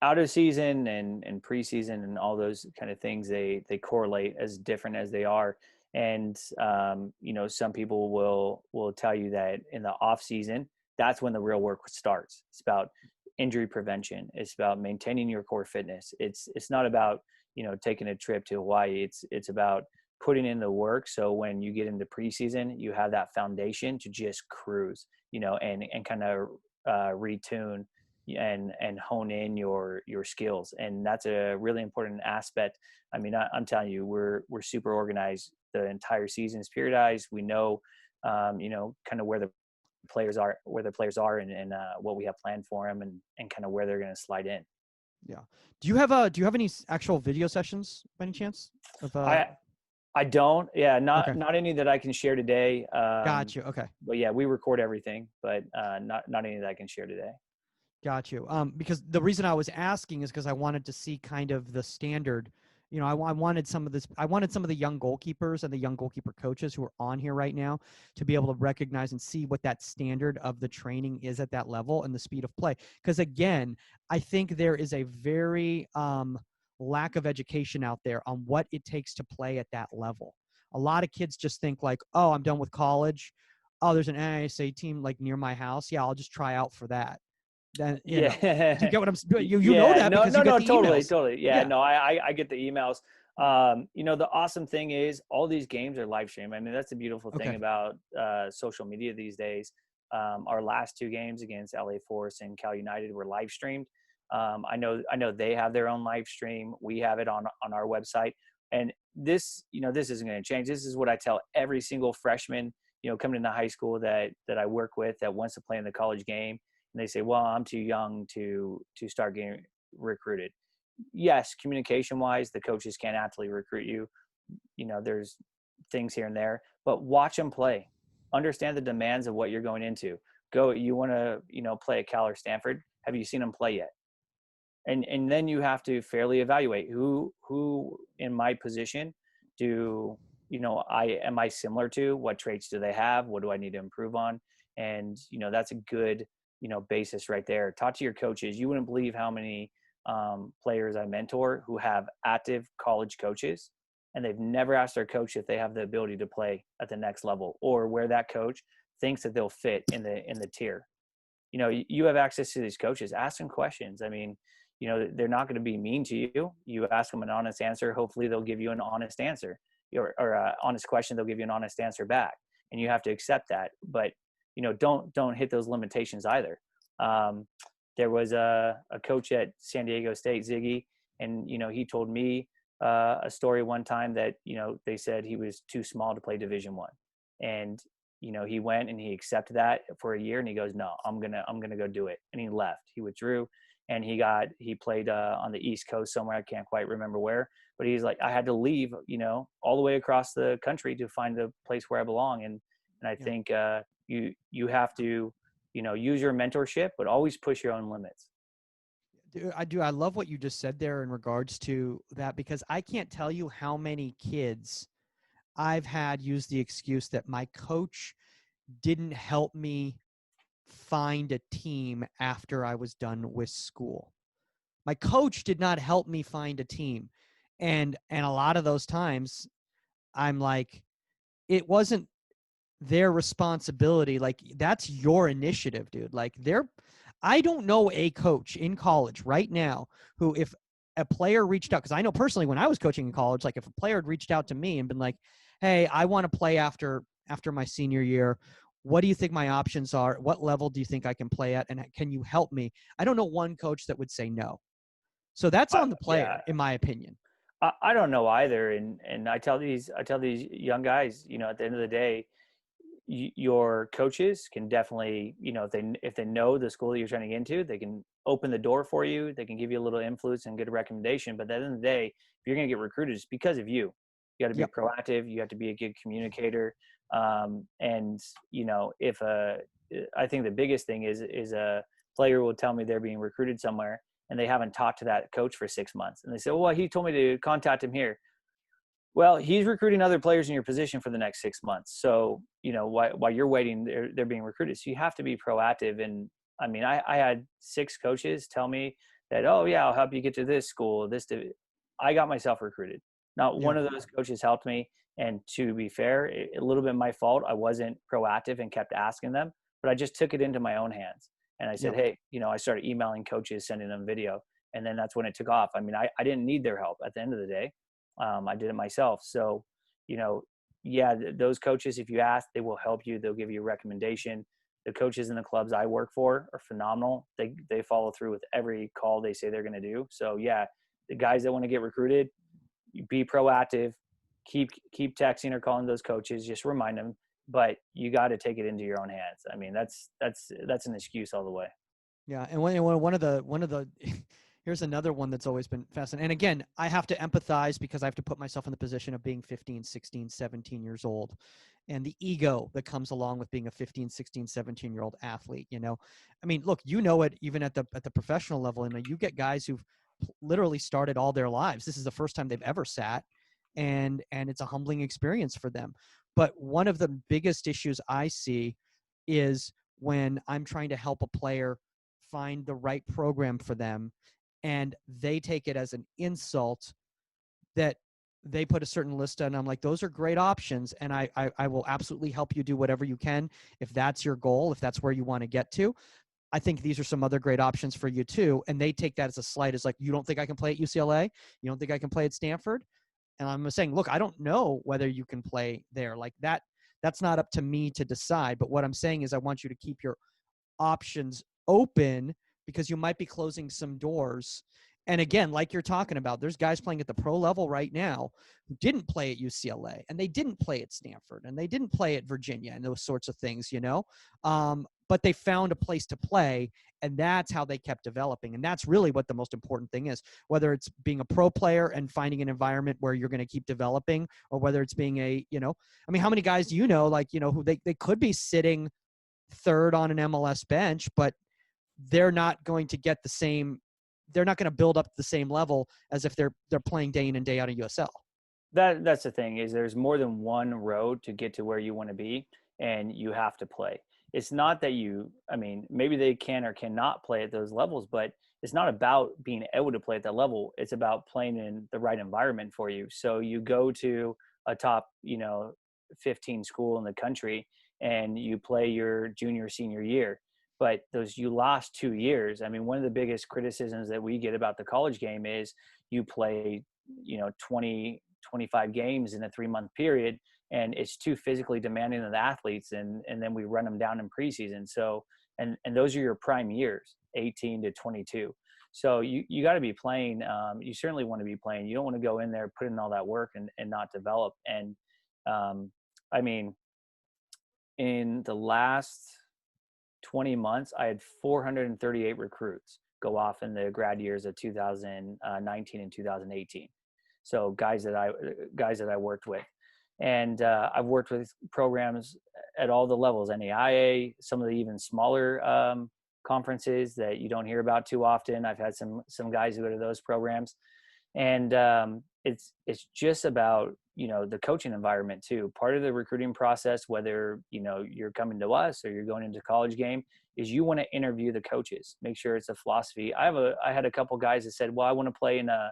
out of season and preseason and all those kind of things, they correlate as different as they are. And some people will tell you that in the off season, that's when the real work starts. It's about injury prevention. It's about maintaining your core fitness. It's not about taking a trip to Hawaii. It's about putting in the work, so when you get into preseason, you have that foundation to just cruise, and kind of retune and hone in your skills. And that's a really important aspect. I mean, I'm telling you, we're super organized. The entire season is periodized. We know, kind of where the players are, and what we have planned for them, and kind of where they're going to slide in. Yeah. Do you have any actual video sessions by any chance? I don't. Yeah, not Okay. not any that I can share today. Got you. Okay. But yeah, we record everything, but not any that I can share today. Got you. Because the reason I was asking is because I wanted to see kind of the standard. I wanted some of this. I wanted some of the young goalkeepers and the young goalkeeper coaches who are on here right now to be able to recognize and see what that standard of the training is at that level and the speed of play. Because again, I think there is a very lack of education out there on what it takes to play at that level. A lot of kids just think like, oh, I'm done with college. Oh, there's an NISA team like near my house. Yeah, I'll just try out for that. Then do you get what I'm saying? You know that no, because you get the totally, emails. totally. Yeah, no, I get the emails. The awesome thing is all these games are live streamed. I mean, that's the beautiful thing about social media these days. Our last two games against LA Force and Cal United were live streamed. I know they have their own live stream. We have it on our website. And this isn't going to change. This is what I tell every single freshman, coming into high school that I work with that wants to play in the college game. And they say, well, I'm too young to start getting recruited. Yes, communication wise, the coaches can't actually recruit you. There's things here and there, but watch them play. Understand the demands of what you're going into. You want to, play at Cal or Stanford. Have you seen them play yet? And then you have to fairly evaluate who in my position am I similar to? What traits do they have? What do I need to improve on? And that's a good basis right there. Talk to your coaches. You wouldn't believe how many players I mentor who have active college coaches, and they've never asked their coach if they have the ability to play at the next level, or where that coach thinks that they'll fit in the tier. You have access to these coaches. Ask them questions. I mean, they're not going to be mean to you. You ask them an honest answer. Hopefully they'll give you an honest answer, or an honest question. They'll give you an honest answer back, and you have to accept that. But, don't hit those limitations either. There was a coach at San Diego State, Ziggy, and, he told me a story one time that, they said he was too small to play Division I. And, he went and he accepted that for a year, and he goes, no, I'm going to go do it. And he left. He withdrew, and he played on the East Coast somewhere. I can't quite remember where, but he's like, I had to leave, all the way across the country to find a place where I belong. And I think you have to, use your mentorship, but always push your own limits. Dude, I do. I love what you just said there in regards to that, because I can't tell you how many kids I've had use the excuse that my coach didn't help me find a team after I was done with school. My coach did not help me find a team. And a lot of those times I'm like, it wasn't their responsibility. Like, that's your initiative, dude. Like, I don't know a coach in college right now who, if a player reached out, because I know personally when I was coaching in college, like if a player had reached out to me and been like, hey, I want to play after my senior year, what do you think my options are? What level do you think I can play at? And can you help me? I don't know one coach that would say no. So that's on the player, in my opinion. I don't know either. And I tell these young guys, at the end of the day, your coaches can definitely, if they know the school that you're trying to get into, they can open the door for you. They can give you a little influence and good recommendation. But at the end of the day, if you're going to get recruited, it's because of you. You got to be proactive. You have to be a good communicator. And if I think the biggest thing is a player will tell me they're being recruited somewhere and they haven't talked to that coach for 6 months, and they say, well, he told me to contact him here. Well, he's recruiting other players in your position for the next 6 months. So, while you're waiting, they're being recruited. So you have to be proactive. And I mean, I had 6 coaches tell me that, oh yeah, I'll help you get to this school. I got myself recruited. Not one of those coaches helped me. And to be fair, a little bit my fault. I wasn't proactive and kept asking them, but I just took it into my own hands. And I said, hey, I started emailing coaches, sending them video. And then that's when it took off. I mean, I didn't need their help at the end of the day. I did it myself. So, those coaches, if you ask, they will help you. They'll give you a recommendation. The coaches in the clubs I work for are phenomenal. They follow through with every call they say they're going to do. So the guys that want to get recruited, be proactive, keep texting or calling those coaches, just remind them, but you got to take it into your own hands. I mean, that's an excuse all the way. Yeah. And one of the, here's another one that's always been fascinating. And again, I have to empathize because I have to put myself in the position of being 15, 16, 17 years old, and the ego that comes along with being a 15, 16, 17-year-old athlete. I mean, look, it even at the professional level, and you get guys who've literally started all their lives. This is the first time they've ever sat, and it's a humbling experience for them. But one of the biggest issues I see is when I'm trying to help a player find the right program for them, and they take it as an insult that they put a certain list on. I'm like, those are great options, and I will absolutely help you do whatever you can if that's your goal, if that's where you want to get to. I think these are some other great options for you too. And they take that as a slight, as like, you don't think I can play at UCLA? You don't think I can play at Stanford? And I'm saying, look, I don't know whether you can play there. Like that's not up to me to decide. But what I'm saying is I want you to keep your options open, because you might be closing some doors. And again, like you're talking about, there's guys playing at the pro level right now who didn't play at UCLA, and they didn't play at Stanford, and they didn't play at Virginia, and those sorts of things, but they found a place to play, and that's how they kept developing. And that's really what the most important thing is, whether it's being a pro player and finding an environment where you're going to keep developing, or whether it's being I mean, how many guys do who they could be sitting third on an MLS bench, but they're not going to get they're not going to build up the same level as if they're playing day in and day out in USL. That's the thing, is there's more than one road to get to where you want to be, and you have to play. it's not that I mean, maybe they can or cannot play at those levels, but it's not about being able to play at that level. It's about playing in the right environment for you. So you go to a top, 15 school in the country and you play your junior, senior year. But you lost 2 years. I mean, one of the biggest criticisms that we get about the college game is you play, 20, 25 games in a 3-month period, and it's too physically demanding of the athletes. And then we run them down in preseason. So, and those are your prime years, 18 to 22. So you got to be playing. You certainly want to be playing. You don't want to go in there, put in all that work and not develop. And I mean, in the last 20 months, I had 438 recruits go off in the grad years of 2019 and 2018. So guys that I worked with, and I've worked with programs at all the levels, NAIA, some of the even smaller conferences that you don't hear about too often. I've had some guys who go to those programs, and it's just about the coaching environment too. Part of the recruiting process, whether you're coming to us or you're going into college game, is you want to interview the coaches, make sure it's a philosophy. I had a couple guys that said, well, I want to play in a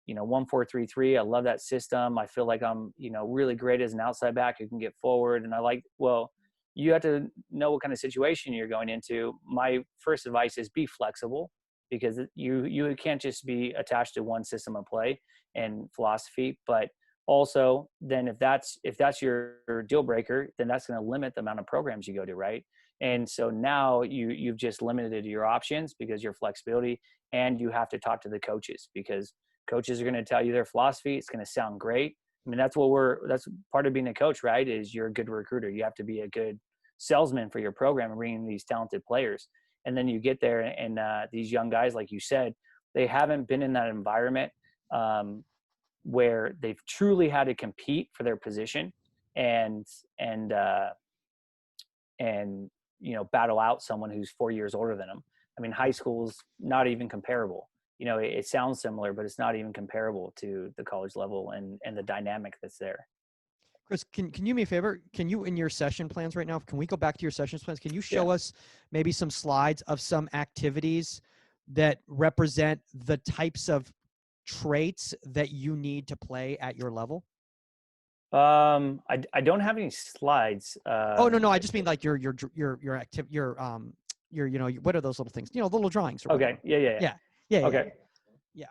1-4-3-3. I love that system. I feel like I'm really great as an outside back who can get forward. And well, you have to know what kind of situation you're going into. My first advice is be flexible, because you can't just be attached to one system of play and philosophy. But also then if that's your deal breaker, then that's going to limit the amount of programs you go to, right? And so now you've just limited your options because your flexibility, and you have to talk to the coaches, because coaches are going to tell you their philosophy. It's going to sound great. I mean, that's part of being a coach, right? Is you're a good recruiter. You have to be a good salesman for your program and bringing these talented players. And then you get there, and these young guys, like you said, they haven't been in that environment where they've truly had to compete for their position and battle out someone who's 4 years older than them. I mean, high school's not even comparable. It sounds similar, but it's not even comparable to the college level and the dynamic that's there. Kris, can you do me a favor? Can you, in your session plans right now, can we go back to your sessions plans? Can you show us maybe some slides of some activities that represent the types of traits that you need to play at your level? I don't have any slides. Oh, no, I just mean like your what are those little things? Little drawings or whatever. Okay. Yeah. Okay. Yeah.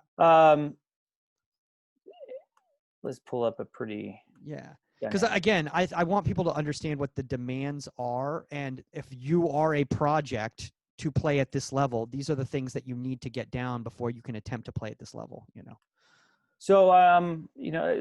Let's pull up a pretty. Yeah. Because again, I want people to understand what the demands are. And if you are a project to play at this level, these are the things that you need to get down before you can attempt to play at this level, So,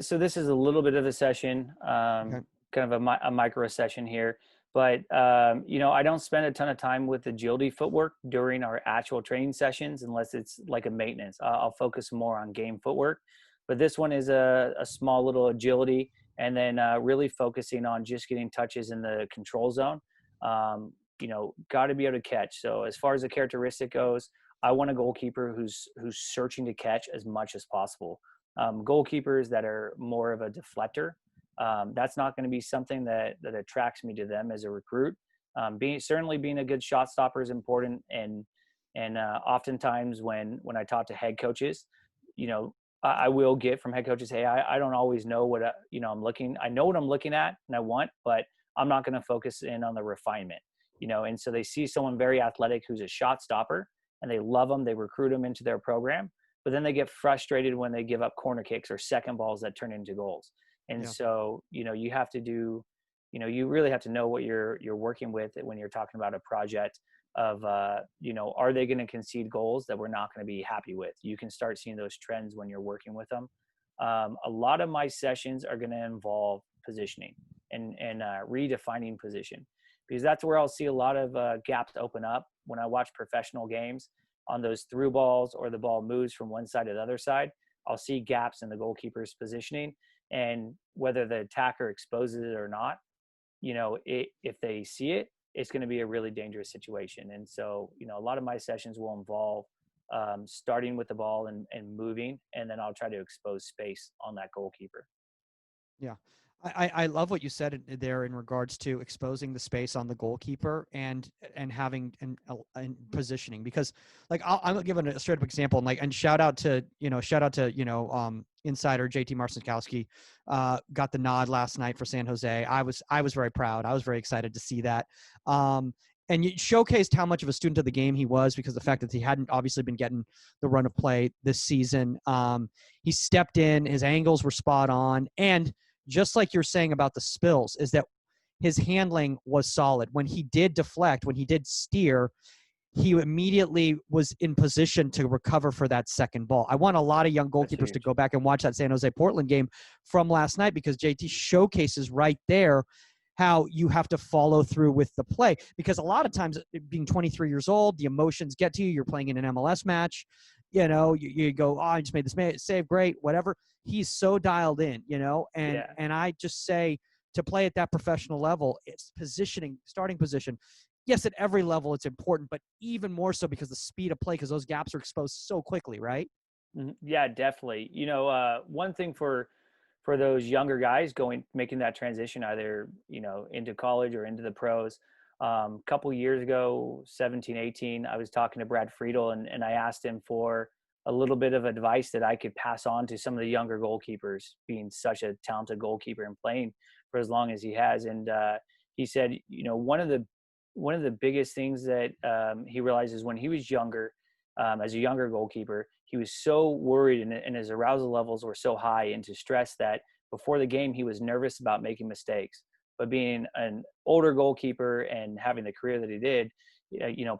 so this is a little bit of a session, kind of a micro session here, but, I don't spend a ton of time with agility footwork during our actual training sessions, unless it's like a maintenance. I'll focus more on game footwork, but this one is a small little agility, and then really focusing on just getting touches in the control zone. Got to be able to catch. So as far as the characteristic goes, I want a goalkeeper who's searching to catch as much as possible. Goalkeepers that are more of a deflector, that's not going to be something that attracts me to them as a recruit. Certainly being a good shot stopper is important, and oftentimes when I talk to head coaches, I will get from head coaches, hey, I don't always know what I'm looking. I know what I'm looking at and I want, but I'm not going to focus in on the refinement. And so they see someone very athletic who's a shot stopper, and they love them. They recruit them into their program, but then they get frustrated when they give up corner kicks or second balls that turn into goals. And so, you have to you really have to know what you're working with when you're talking about a project of, are they going to concede goals that we're not going to be happy with? You can start seeing those trends when you're working with them. A lot of my sessions are going to involve positioning and redefining position, because that's where I'll see a lot of gaps open up when I watch professional games on those through balls, or the ball moves from one side to the other side. I'll see gaps in the goalkeeper's positioning, and whether the attacker exposes it or not, if they see it, it's going to be a really dangerous situation. And so, a lot of my sessions will involve starting with the ball and moving, and then I'll try to expose space on that goalkeeper. Yeah. I love what you said there in regards to exposing the space on the goalkeeper and having and positioning, because like I'm giving a straight up example, and like, and shout out to insider JT Marcinkowski, got the nod last night for San Jose. I was very proud. I was very excited to see that. And you showcased how much of a student of the game he was, because the fact that he hadn't obviously been getting the run of play this season. He stepped in, his angles were spot on, and just like you're saying about the spills, is that his handling was solid. When he did deflect, when he did steer, he immediately was in position to recover for that second ball. I want a lot of young goalkeepers to go back and watch that San Jose Portland game from last night, because JT showcases right there how you have to follow through with the play. Because a lot of times, being 23 years old, the emotions get to you. You're playing in an MLS match. You go, oh, I just made this save, great, whatever. He's so dialed in, and Yeah. and I just say, to play at that professional level, it's positioning, starting position. Yes, at every level it's important, but even more so because the speed of play, because those gaps are exposed so quickly, right? Yeah, definitely. One thing for those younger guys making that transition, either into college or into the pros. A couple years ago, 17, 18, I was talking to Brad Friedel, and I asked him for a little bit of advice that I could pass on to some of the younger goalkeepers, being such a talented goalkeeper and playing for as long as he has. And he said, one of the biggest things that he realizes when he was younger, as a younger goalkeeper, he was so worried, and his arousal levels were so high into stress, that before the game he was nervous about making mistakes. But being an older goalkeeper and having the career that he did,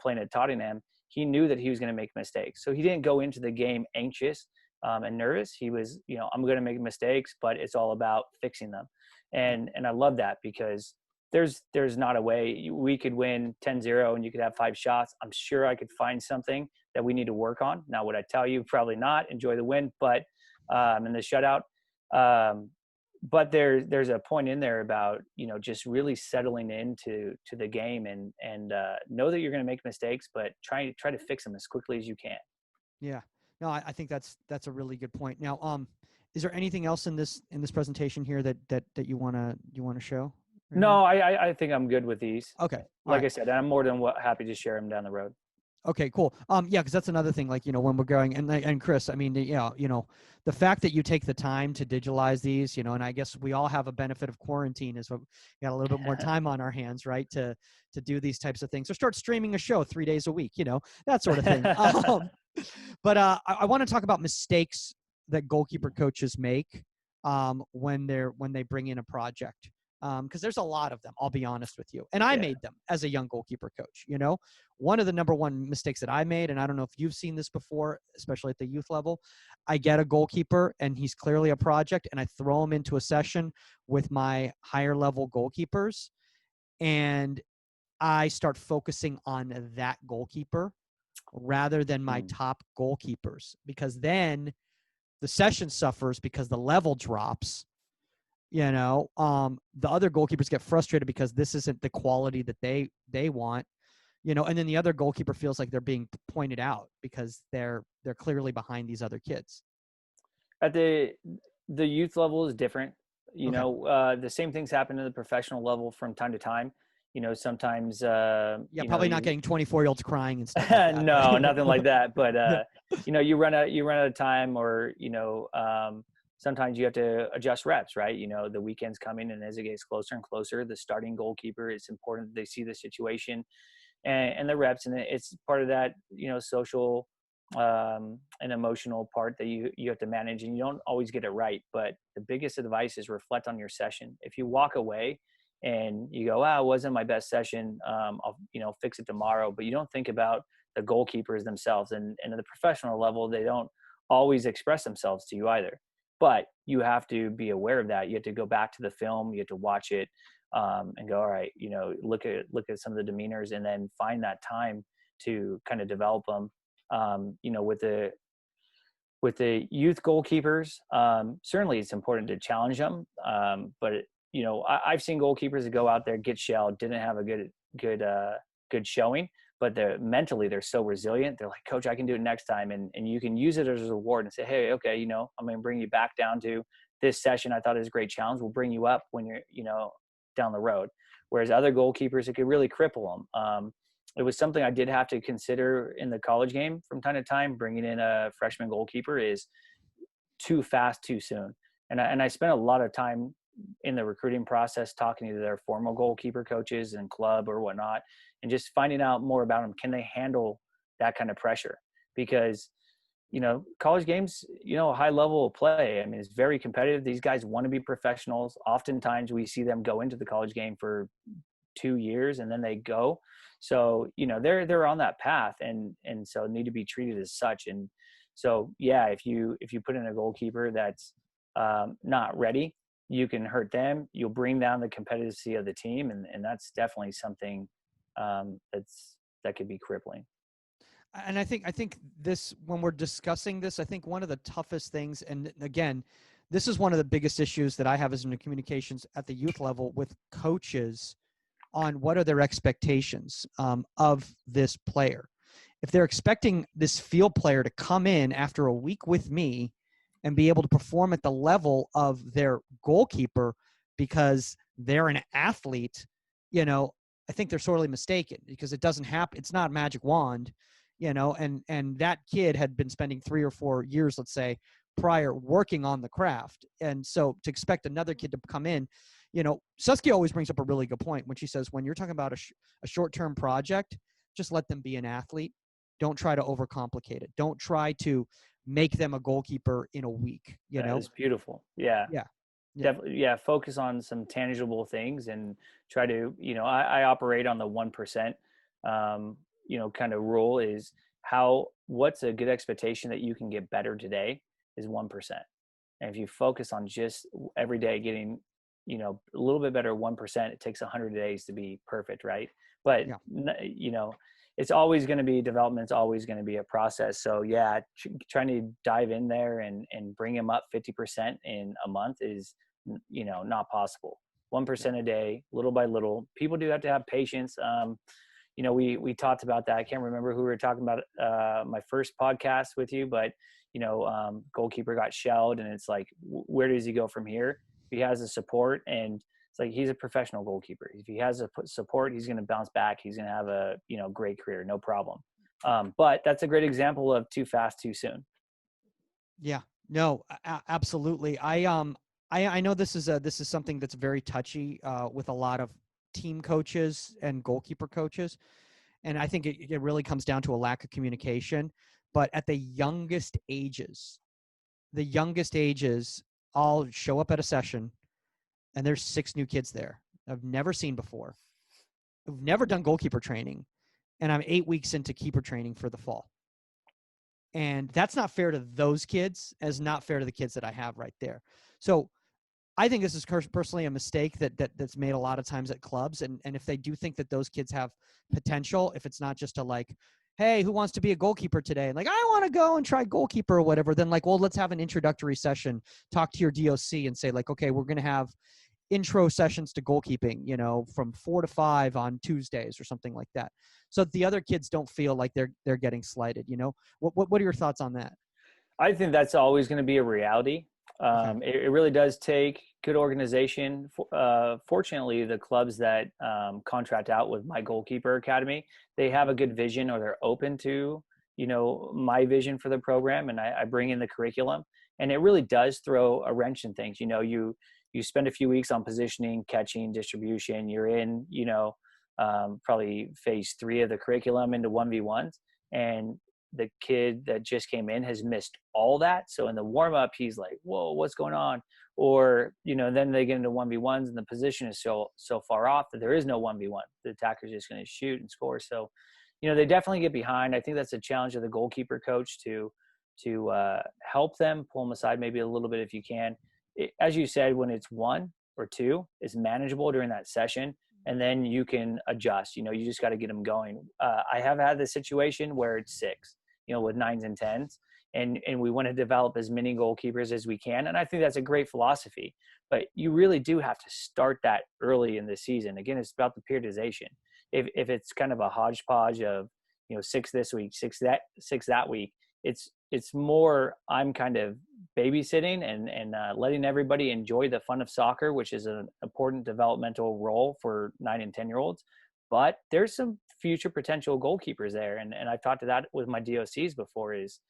playing at Tottenham, he knew that he was going to make mistakes. So he didn't go into the game anxious and nervous. He was, I'm going to make mistakes, but it's all about fixing them. And I love that, because there's not a way we could win 10-0 and you could have 5 shots. I'm sure I could find something that we need to work on. Now, would I tell you? Probably not. Enjoy the win, but in the shutout. But there's a point in there about just really settling into the game, and know that you're going to make mistakes, but try to fix them as quickly as you can. Yeah. No, I think that's a really good point. Now, is there anything else in this presentation here that you wanna show? Right here? No, I think I'm good with these. Okay. All Like right. I said, I'm more than happy to share them down the road. Okay, cool. Yeah, because that's another thing. Like, when we're going, and Kris, I mean, the fact that you take the time to digitalize these, and I guess we all have a benefit of quarantine, is what we got a little bit more time on our hands, right? To do these types of things, or start streaming a show 3 days a week, that sort of thing. But I want to talk about mistakes that goalkeeper coaches make when they bring in a project. Because there's a lot of them, I'll be honest with you. And I made them as a young goalkeeper coach. One of the number one mistakes that I made, and I don't know if you've seen this before, especially at the youth level, I get a goalkeeper and he's clearly a project, and I throw him into a session with my higher level goalkeepers, and I start focusing on that goalkeeper rather than my top goalkeepers, because then the session suffers because the level drops. The other goalkeepers get frustrated because this isn't the quality that they want, and then the other goalkeeper feels like they're being pointed out because they're clearly behind these other kids. At the youth level is different. Okay. The same things happen at the professional level from time to time. Sometimes Probably not getting 24-year-olds crying and stuff like that. no, nothing like that. But Yeah. you run out of time, or sometimes you have to adjust reps, right? The weekend's coming, and as it gets closer and closer, the starting goalkeeper, it's important that they see the situation and the reps, and it's part of that social and emotional part that you have to manage, and you don't always get it right. But the biggest advice is reflect on your session. If you walk away and you go, it wasn't my best session, I'll fix it tomorrow, but you don't think about the goalkeepers themselves, and at the professional level, they don't always express themselves to you either. But you have to be aware of that. You have to go back to the film, you have to watch it, and go, all right, look at some of the demeanors, and then find that time to kind of develop them. With the youth goalkeepers, certainly it's important to challenge them. But I've seen goalkeepers that go out there, get shelled, didn't have a good showing, but mentally they're so resilient. They're like, coach, I can do it next time. And you can use it as a reward and say, hey, okay, I'm going to bring you back down to this session, I thought is a great challenge. We'll bring you up when you're, down the road. Whereas other goalkeepers, it could really cripple them. It was something I did have to consider in the college game from time to time. Bringing in a freshman goalkeeper is too fast, too soon. And I spent a lot of time in the recruiting process talking to their former goalkeeper coaches and club or whatnot, and just finding out more about them. Can they handle that kind of pressure? Because college games, a high level of play. I mean, it's very competitive. These guys want to be professionals. Oftentimes we see them go into the college game for 2 years and then they go. So, they're on that path and so need to be treated as such. And so, yeah, if you put in a goalkeeper that's not ready, you can hurt them. You'll bring down the competitiveness of the team. And that's definitely something that could be crippling. And I think this, when we're discussing this, I think one of the toughest things, and again, this is one of the biggest issues that I have as in the communications at the youth level with coaches on what are their expectations of this player. If they're expecting this field player to come in after a week with me and be able to perform at the level of their goalkeeper because they're an athlete, I think they're sorely mistaken, because it doesn't happen. It's not a magic wand. And that kid had been spending 3 or 4 years, let's say, prior working on the craft. And so to expect another kid to come in, Susky always brings up a really good point when she says, when you're talking about a short-term project, just let them be an athlete. Don't try to overcomplicate it. Don't try to make them a goalkeeper in a week. That is beautiful. Yeah. Yeah. Definitely. Yeah. Focus on some tangible things and try to, I operate on the 1%, kind of rule is what's a good expectation that you can get better today is 1%. And if you focus on just every day getting, a little bit better 1%, it takes 100 days to be perfect. Right. But, it's always going to be development. It's always going to be a process. So yeah, trying to dive in there and bring them up 50% in a month is, not possible. 1% a day, little by little. People do have to have patience. We talked about that. I can't remember who we were talking about my first podcast with you, but goalkeeper got shelled, and it's like, where does he go from here? If he has the support, and it's like, he's a professional goalkeeper. If he has the support, he's going to bounce back. He's going to have a great career, no problem. But that's a great example of too fast, too soon. Yeah, no, absolutely. I know this is something that's very touchy with a lot of team coaches and goalkeeper coaches. And I think it really comes down to a lack of communication. But at the youngest ages, I'll show up at a session and there's 6 new kids there I've never seen before. I've never done goalkeeper training. And I'm 8 weeks into keeper training for the fall. And that's not fair to those kids, as not fair to the kids that I have right there. So I think this is personally a mistake that's made a lot of times at clubs. And if they do think that those kids have potential, if it's not just a like, hey, who wants to be a goalkeeper today? And like, I want to go and try goalkeeper or whatever. Then like, well, let's have an introductory session, talk to your DOC and say like, okay, we're going to have intro sessions to goalkeeping, from 4 to 5 on Tuesdays or something like that. So that the other kids don't feel like they're getting slighted, What are your thoughts on that? I think that's always going to be a reality. Okay. It really does take good organization. Fortunately, the clubs that contract out with my goalkeeper academy, they have a good vision, or they're open to, my vision for the program. And I bring in the curriculum, and it really does throw a wrench in things. You spend a few weeks on positioning, catching, distribution. You're in, probably phase 3 of the curriculum into 1v1s. And the kid that just came in has missed all that. So in the warm up, he's like, whoa, what's going on? Or, then they get into 1v1s and the position is so far off that there is no 1v1. The attacker's just going to shoot and score. So, they definitely get behind. I think that's a challenge of the goalkeeper coach to help them, pull them aside maybe a little bit if you can. As you said, when it's 1 or 2, it's manageable during that session. And then you can adjust, you just got to get them going. I have had the situation where it's 6, with 9s and 10s, and we want to develop as many goalkeepers as we can. And I think that's a great philosophy, but you really do have to start that early in the season. Again, it's about the periodization. If it's kind of a hodgepodge of, 6 this week, 6 that week, it's more I'm kind of babysitting and letting everybody enjoy the fun of soccer, which is an important developmental role for 9 and 10-year-olds. But there's some future potential goalkeepers there, and I've talked to that with my DOCs before. Is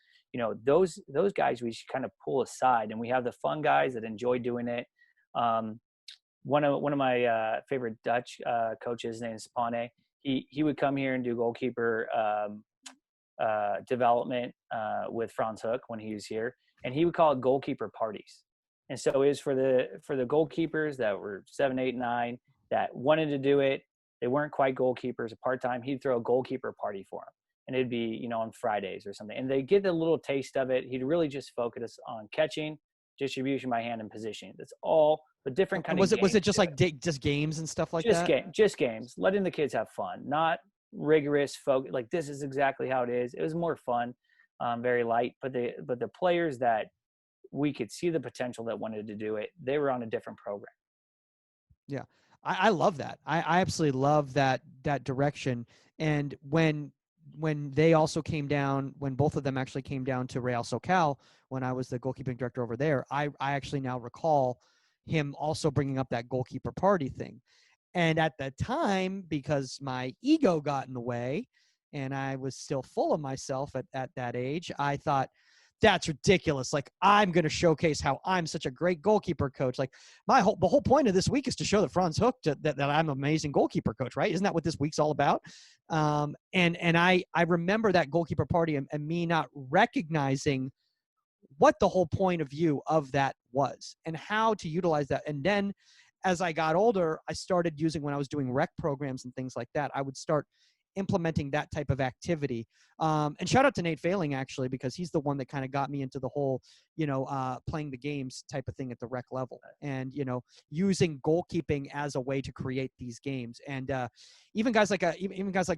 those guys we should kind of pull aside, and we have the fun guys that enjoy doing it. One of my favorite Dutch coaches, named Spane, he would come here and do goalkeeper development with Franz Hook when he was here, and he would call it goalkeeper parties. And so it was for the goalkeepers that were 7, 8, 9 that wanted to do it. They weren't quite goalkeepers, part-time. He'd throw a goalkeeper party for them, and it'd be on Fridays or something, and they get a little taste of it. He'd really just focus on catching, distribution by hand, and positioning. That's all. But different kind of games. Was it just like just games and stuff like that? Just games, letting the kids have fun, not rigorous focus. Like, this is exactly how it is. It was more fun, very light. But the players that we could see the potential that wanted to do it, they were on a different program. Yeah, I love that. I absolutely love that direction. And when they also came down, when both of them actually came down to Real SoCal, when I was the goalkeeping director over there, I actually now recall him also bringing up that goalkeeper party thing. And at the time, because my ego got in the way and I was still full of myself at that age, I thought, that's ridiculous. Like, I'm going to showcase how I'm such a great goalkeeper coach. Like, the whole point of this week is to show that Franz Hook that I'm an amazing goalkeeper coach, right? Isn't that what this week's all about? And I remember that goalkeeper party and me not recognizing what the whole point of view of that was and how to utilize that. And then as I got older, I started using, when I was doing rec programs and things like that, I would start implementing that type of activity. And shout out to Nate Failing, actually, because he's the one that kind of got me into the whole, playing the games type of thing at the rec level, and, using goalkeeping as a way to create these games. And even guys like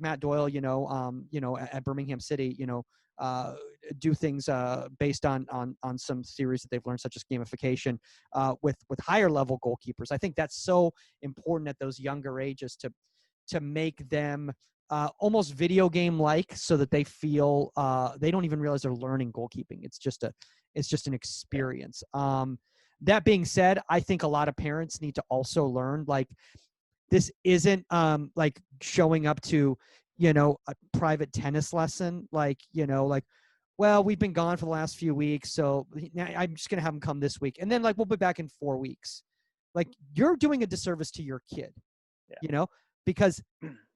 Matt Doyle, at Birmingham City, do things based on some theories that they've learned, such as gamification, with higher level goalkeepers. I think that's so important at those younger ages to make them almost video game like, so that they feel they don't even realize they're learning goalkeeping. It's just an experience. That being said, I think a lot of parents need to also learn, like, this isn't like showing up to a private tennis lesson, like, well, we've been gone for the last few weeks, so I'm just gonna have them come this week, and then, like, we'll be back in 4 weeks. Like, you're doing a disservice to your kid. Because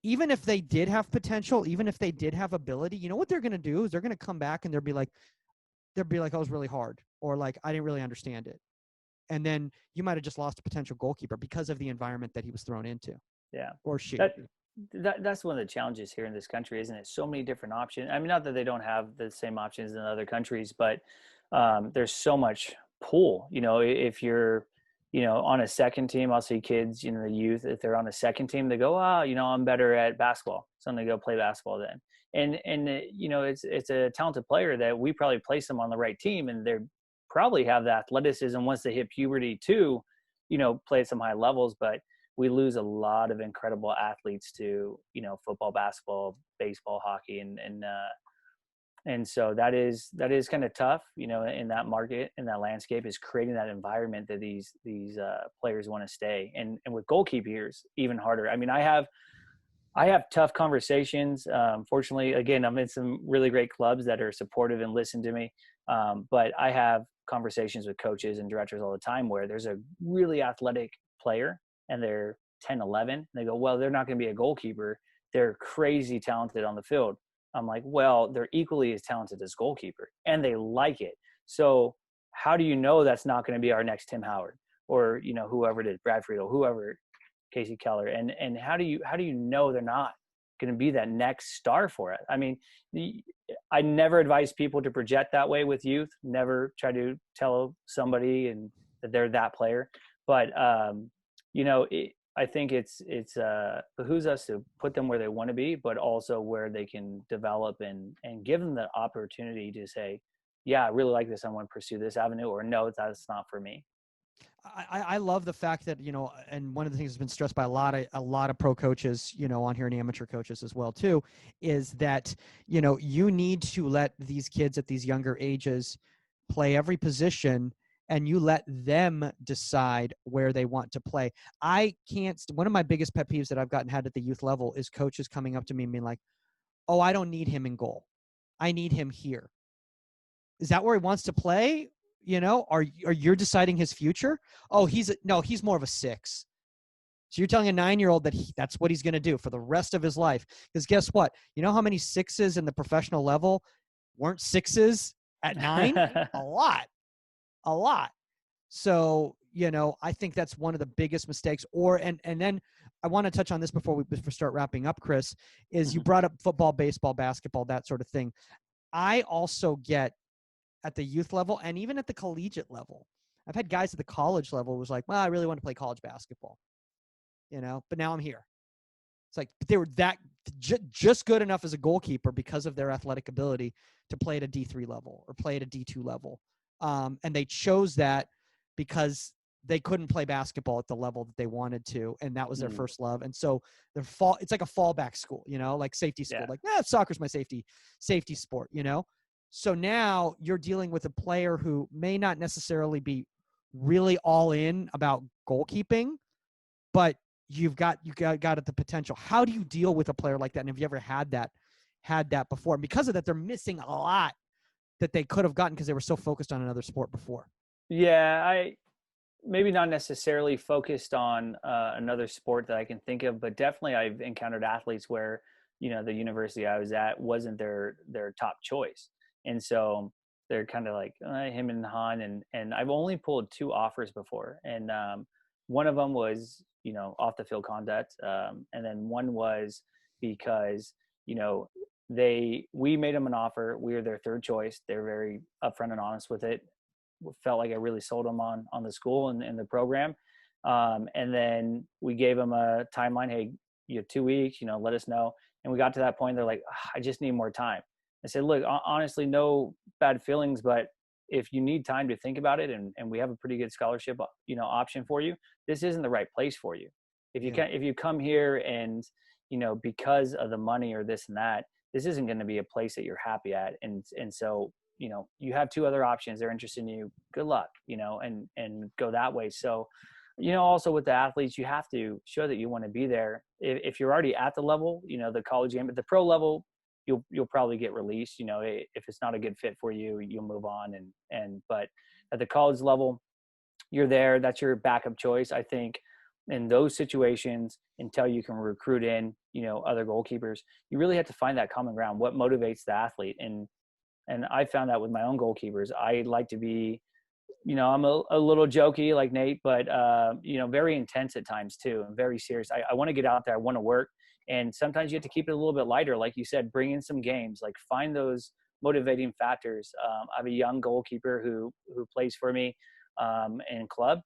even if they did have potential, even if they did have ability, what they're going to do is they're going to come back and they'll be like, oh, it was really hard, or like, I didn't really understand it. And then you might have just lost a potential goalkeeper because of the environment that he was thrown into. Yeah. Or she. That's one of the challenges here in this country, isn't it? So many different options. I mean, not that they don't have the same options in other countries, but there's so much pool. If you're on a second team, I'll see kids, the youth, if they're on a second team, they go, I'm better at basketball, so I'm going to go play basketball then. And it's a talented player that we probably place them on the right team, and they probably have the athleticism once they hit puberty to, play at some high levels. But we lose a lot of incredible athletes to, football, basketball, baseball, hockey, and so that is kind of tough, in that market, in that landscape, is creating that environment that these players want to stay. And with goalkeepers, even harder. I mean, I have tough conversations. Fortunately, again, I'm in some really great clubs that are supportive and listen to me. But I have conversations with coaches and directors all the time where there's a really athletic player and they're 10, 11. And they go, well, they're not going to be a goalkeeper. They're crazy talented on the field. I'm like, well, they're equally as talented as goalkeeper, and they like it. So how do you know that's not going to be our next Tim Howard, or, whoever it is, Brad Friedel, whoever, Casey Keller, and how do you know they're not going to be that next star for it? I mean, I never advise people to project that way with youth. Never try to tell somebody and that they're that player. But I think it's behooves us to put them where they want to be, but also where they can develop and give them the opportunity to say, yeah, I really like this. I want to pursue this avenue, or no, that's not for me. I love the fact that, you know, and one of the things that's been stressed by a lot of pro coaches, you know, on here, and amateur coaches as well too, is that, you know, you need to let these kids at these younger ages play every position, and you let them decide where they want to play. I can't. One of my biggest pet peeves that I've gotten had at the youth level is coaches coming up to me and being like, "Oh, I don't need him in goal. I need him here." Is that where he wants to play? You know, are you deciding his future? Oh, he's more of a 6. So you're telling a 9-year-old that that's what he's going to do for the rest of his life. Because guess what? You know how many 6s in the professional level weren't 6s at 9? A lot, a lot. So, you know, I think that's one of the biggest mistakes. And then I want to touch on this before we start wrapping up, Kris, is you brought up football, baseball, basketball, that sort of thing. I also get at the youth level and even at the collegiate level. I've had guys at the college level who was like, well, I really want to play college basketball, you know, but now I'm here. It's like they were that just good enough as a goalkeeper because of their athletic ability to play at a D3 level or play at a D2 level. And they chose that because they couldn't play basketball at the level that they wanted to, and that was their first love. And so it's like a fallback school, you know, like safety school. Like, soccer's my safety sport, you know. So now you're dealing with a player who may not necessarily be really all in about goalkeeping, but you got the potential. How do you deal with a player like that? And have you ever had that before? And because of that, they're missing a lot that they could have gotten because they were so focused on another sport before. Yeah, I maybe not necessarily focused on another sport that I can think of, but definitely I've encountered athletes where, you know, the university I was at wasn't their top choice. And so they're kind of like him and Han, and I've only pulled 2 offers before. And one of them was, you know, off the field conduct. And then one was because, you know, we made them an offer. We were their third choice. They're very upfront and honest with it. Felt like I really sold them on the school and the program. And then we gave them a timeline. Hey, you have 2 weeks, you know, let us know. And we got to that point. They're like, I just need more time. I said, look, honestly, no bad feelings, but if you need time to think about it, and we have a pretty good scholarship, you know, option for you, this isn't the right place for you. If you come here and, you know, because of the money or this and that, this isn't going to be a place that you're happy at. And so, you know, you have 2 other options. They're interested in you. Good luck, you know, and go that way. So, you know, also with the athletes, you have to show that you want to be there. If you're already at the level, you know, the college game, at the pro level, you'll probably get released. You know, if it's not a good fit for you, you'll move on. But at the college level, you're there. That's your backup choice. I think in those situations, until you can recruit in, you know, other goalkeepers, you really have to find that common ground. What motivates the athlete? And I found that with my own goalkeepers. I like to be, you know, I'm a little jokey like Nate, but, you know, very intense at times too, and very serious. I want to get out there. I want to work. And sometimes you have to keep it a little bit lighter. Like you said, bring in some games, like find those motivating factors. I have a young goalkeeper who plays for me in club.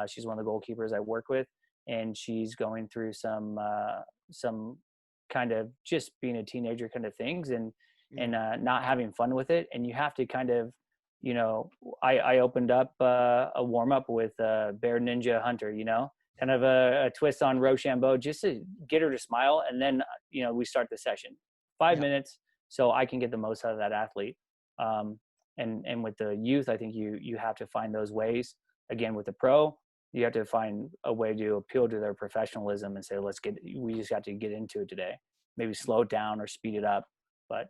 She's one of the goalkeepers I work with, and she's going through some kind of just being a teenager kind of things, and not having fun with it. And you have to kind of, you know, I opened up a warm up with Bear Ninja Hunter, you know, kind of a twist on Rochambeau, just to get her to smile. And then, you know, we start the session 5 minutes so I can get the most out of that athlete. And with the youth, I think you have to find those ways. Again, with the pro, you have to find a way to appeal to their professionalism and say, we just got to get into it today. Maybe slow it down or speed it up. But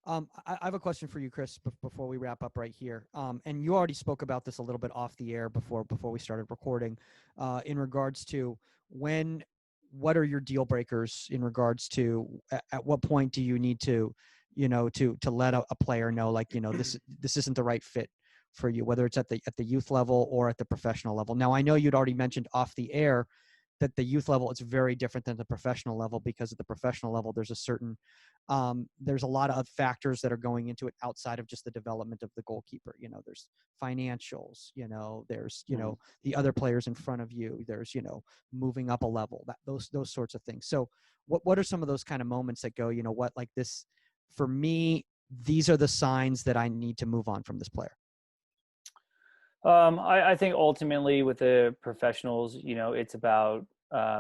I have a question for you, Kris, before we wrap up right here. And you already spoke about this a little bit off the air before we started recording, in regards to what are your deal breakers in regards to at what point do you need to, you know, to let a player know, like, you know, this isn't the right fit for you, whether it's at the youth level or at the professional level. Now, I know you'd already mentioned off the air that the youth level is very different than the professional level, because at the professional level, there's a certain, there's a lot of factors that are going into it outside of just the development of the goalkeeper. You know, there's financials, you know, there's, you know, the other players in front of you, there's, you know, moving up a level, those sorts of things. So what are some of those kind of moments that go, you know what, like this, for me, these are the signs that I need to move on from this player? I think ultimately with the professionals, it's about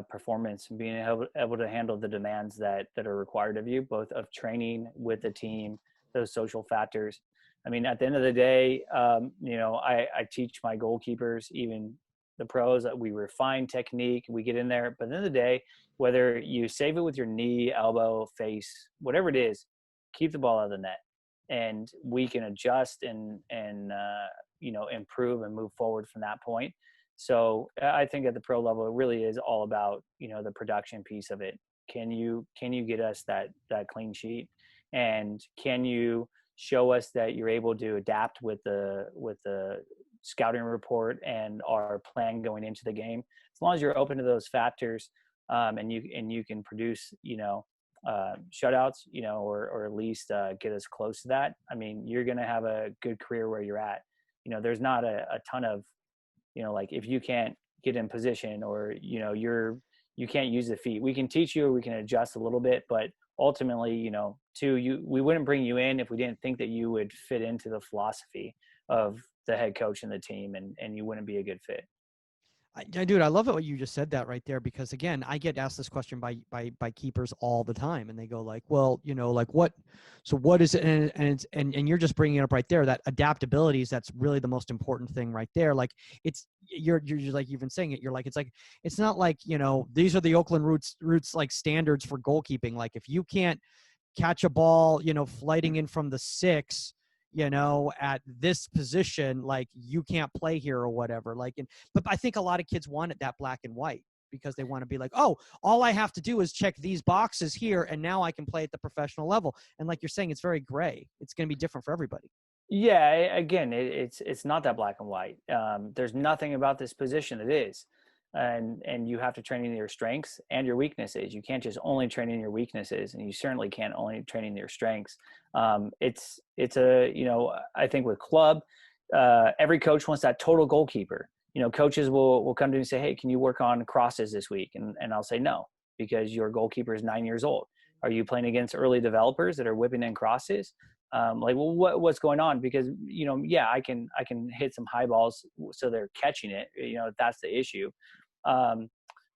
performance and being able to handle the demands that are required of you, both of training with the team, those social factors. I mean, at the end of the day, I teach my goalkeepers, even the pros, that we refine technique, we get in there. But at the end of the day, whether you save it with your knee, elbow, face, whatever it is, keep the ball out of the net, and we can adjust and improve and move forward from that point. So I think at the pro level, it really is all about the production piece of it. Can you get us that clean sheet, and can you show us that you're able to adapt with the scouting report and our plan going into the game? As long as you're open to those factors, and you can produce shutouts, or at least get us close to that. I mean, you're going to have a good career where you're at. There's not a ton of, like, if you can't get in position, or you can't use the feet, we can teach you, or we can adjust a little bit, but ultimately, we wouldn't bring you in if we didn't think that you would fit into the philosophy of the head coach and the team, and you wouldn't be a good fit. Dude, I love it what you just said that right there, because again, I get asked this question by keepers all the time, and they go like, well, like what, so what is it? And you're just bringing it up right there, that adaptability is, that's really the most important thing right there. Like you're like, you've been saying it, you're like, it's not like, these are the Oakland roots like standards for goalkeeping. Like if you can't catch a ball, flighting in from the 6, at this position, like you can't play here or whatever. Like, but I think a lot of kids want it that black and white, because they want to be like, oh, all I have to do is check these boxes here, and now I can play at the professional level. And like you're saying, it's very gray. It's going to be different for everybody. Yeah, again, it's not that black and white. There's nothing about this position that is, and you have to train in your strengths and your weaknesses. You can't just only train in your weaknesses, and you certainly can't only train in your strengths. I think with club, every coach wants that total goalkeeper. Coaches will come to me and say, "Hey, can you work on crosses this week?" And I'll say no, because your goalkeeper is 9 years old. Are you playing against early developers that are whipping in crosses? Like, well, what's going on? Because yeah, I can hit some high balls, so they're catching it. That's the issue. Um,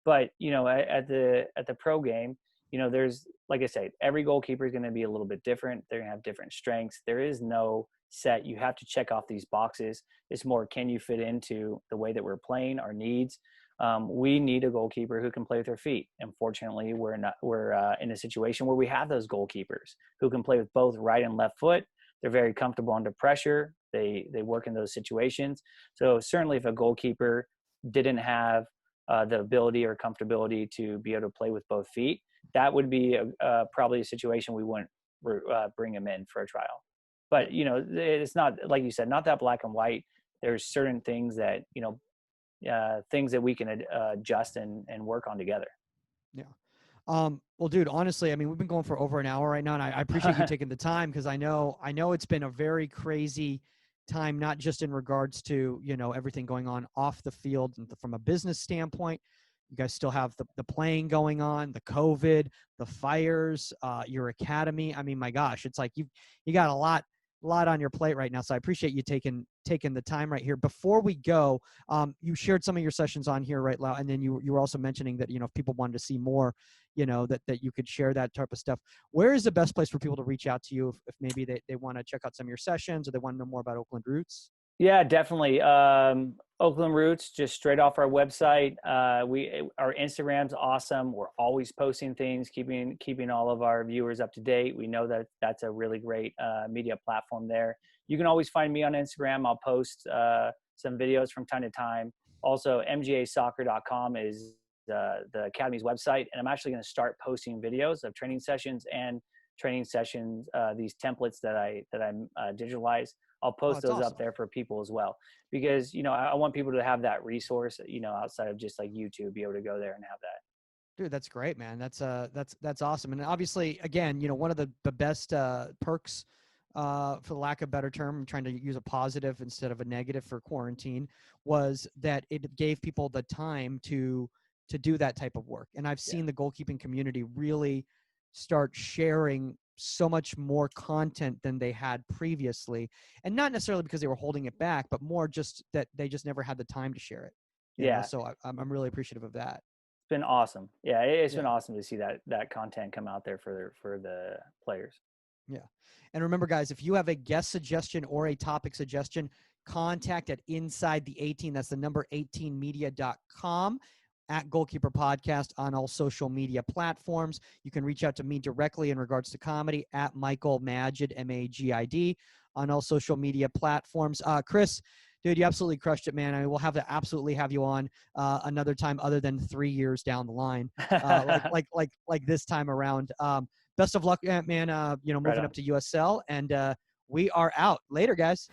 but at the pro game, there's, like I said, every goalkeeper is going to be a little bit different. They're going to have different strengths. There is no set. You have to check off these boxes. It's more, can you fit into the way that we're playing, our needs? We need a goalkeeper who can play with their feet. And fortunately, we're in a situation where we have those goalkeepers who can play with both right and left foot. They're very comfortable under pressure. They work in those situations. So certainly, if a goalkeeper didn't have the ability or comfortability to be able to play with both feet, that would be probably a situation we wouldn't bring him in for a trial. But it's not, like you said, not that black and white. There's certain things that things that we can adjust and work on together. Yeah. Well, dude, honestly, I mean, we've been going for over an hour right now, and I appreciate you taking the time, because I know it's been a very crazy time, not just in regards to, everything going on off the field and from a business standpoint. You guys still have the playing going on, the COVID, the fires, your academy. I mean, my gosh, it's like you got a lot on your plate right now. So I appreciate you taking the time right here. Before we go, you shared some of your sessions on here right now, and then you were also mentioning that, if people wanted to see more, that you could share that type of stuff. Where is the best place for people to reach out to you if maybe they want to check out some of your sessions, or they want to know more about Oakland Roots? Yeah, definitely. Oakland Roots, just straight off our website. Our Instagram's awesome. We're always posting things, keeping all of our viewers up to date. We know that that's a really great media platform there. You can always find me on Instagram. I'll post some videos from time to time. Also, mgasoccer.com is the Academy's website, and I'm actually going to start posting videos of training sessions, these templates that I digitalize. I'll post those Awesome. up there for people as well, because I want people to have that resource, outside of just like YouTube, be able to go there and have that. Dude, that's great, man. That's awesome. And obviously, again, one of the best perks, for the lack of a better term, I'm trying to use a positive instead of a negative for quarantine, was that it gave people the time to do that type of work. And I've seen the goalkeeping community really start sharing so much more content than they had previously, and not necessarily because they were holding it back, but more just that they just never had the time to share it. Yeah. So I'm really appreciative of that. It's been awesome. Yeah, it's been awesome to see that content come out there for the players. Yeah. And remember, guys, if you have a guest suggestion or a topic suggestion, contact at Inside the 18. That's the number 18media.com, at Goalkeeper Podcast on all social media platforms. You can reach out to me directly in regards to comedy at Michael Magid, Magid, on all social media platforms. Kris, dude, you absolutely crushed it, man. I mean, we'll have to absolutely have you on another time other than 3 years down the line, like this time around. Best of luck, man. Moving up to USL, and we are out. Later, guys.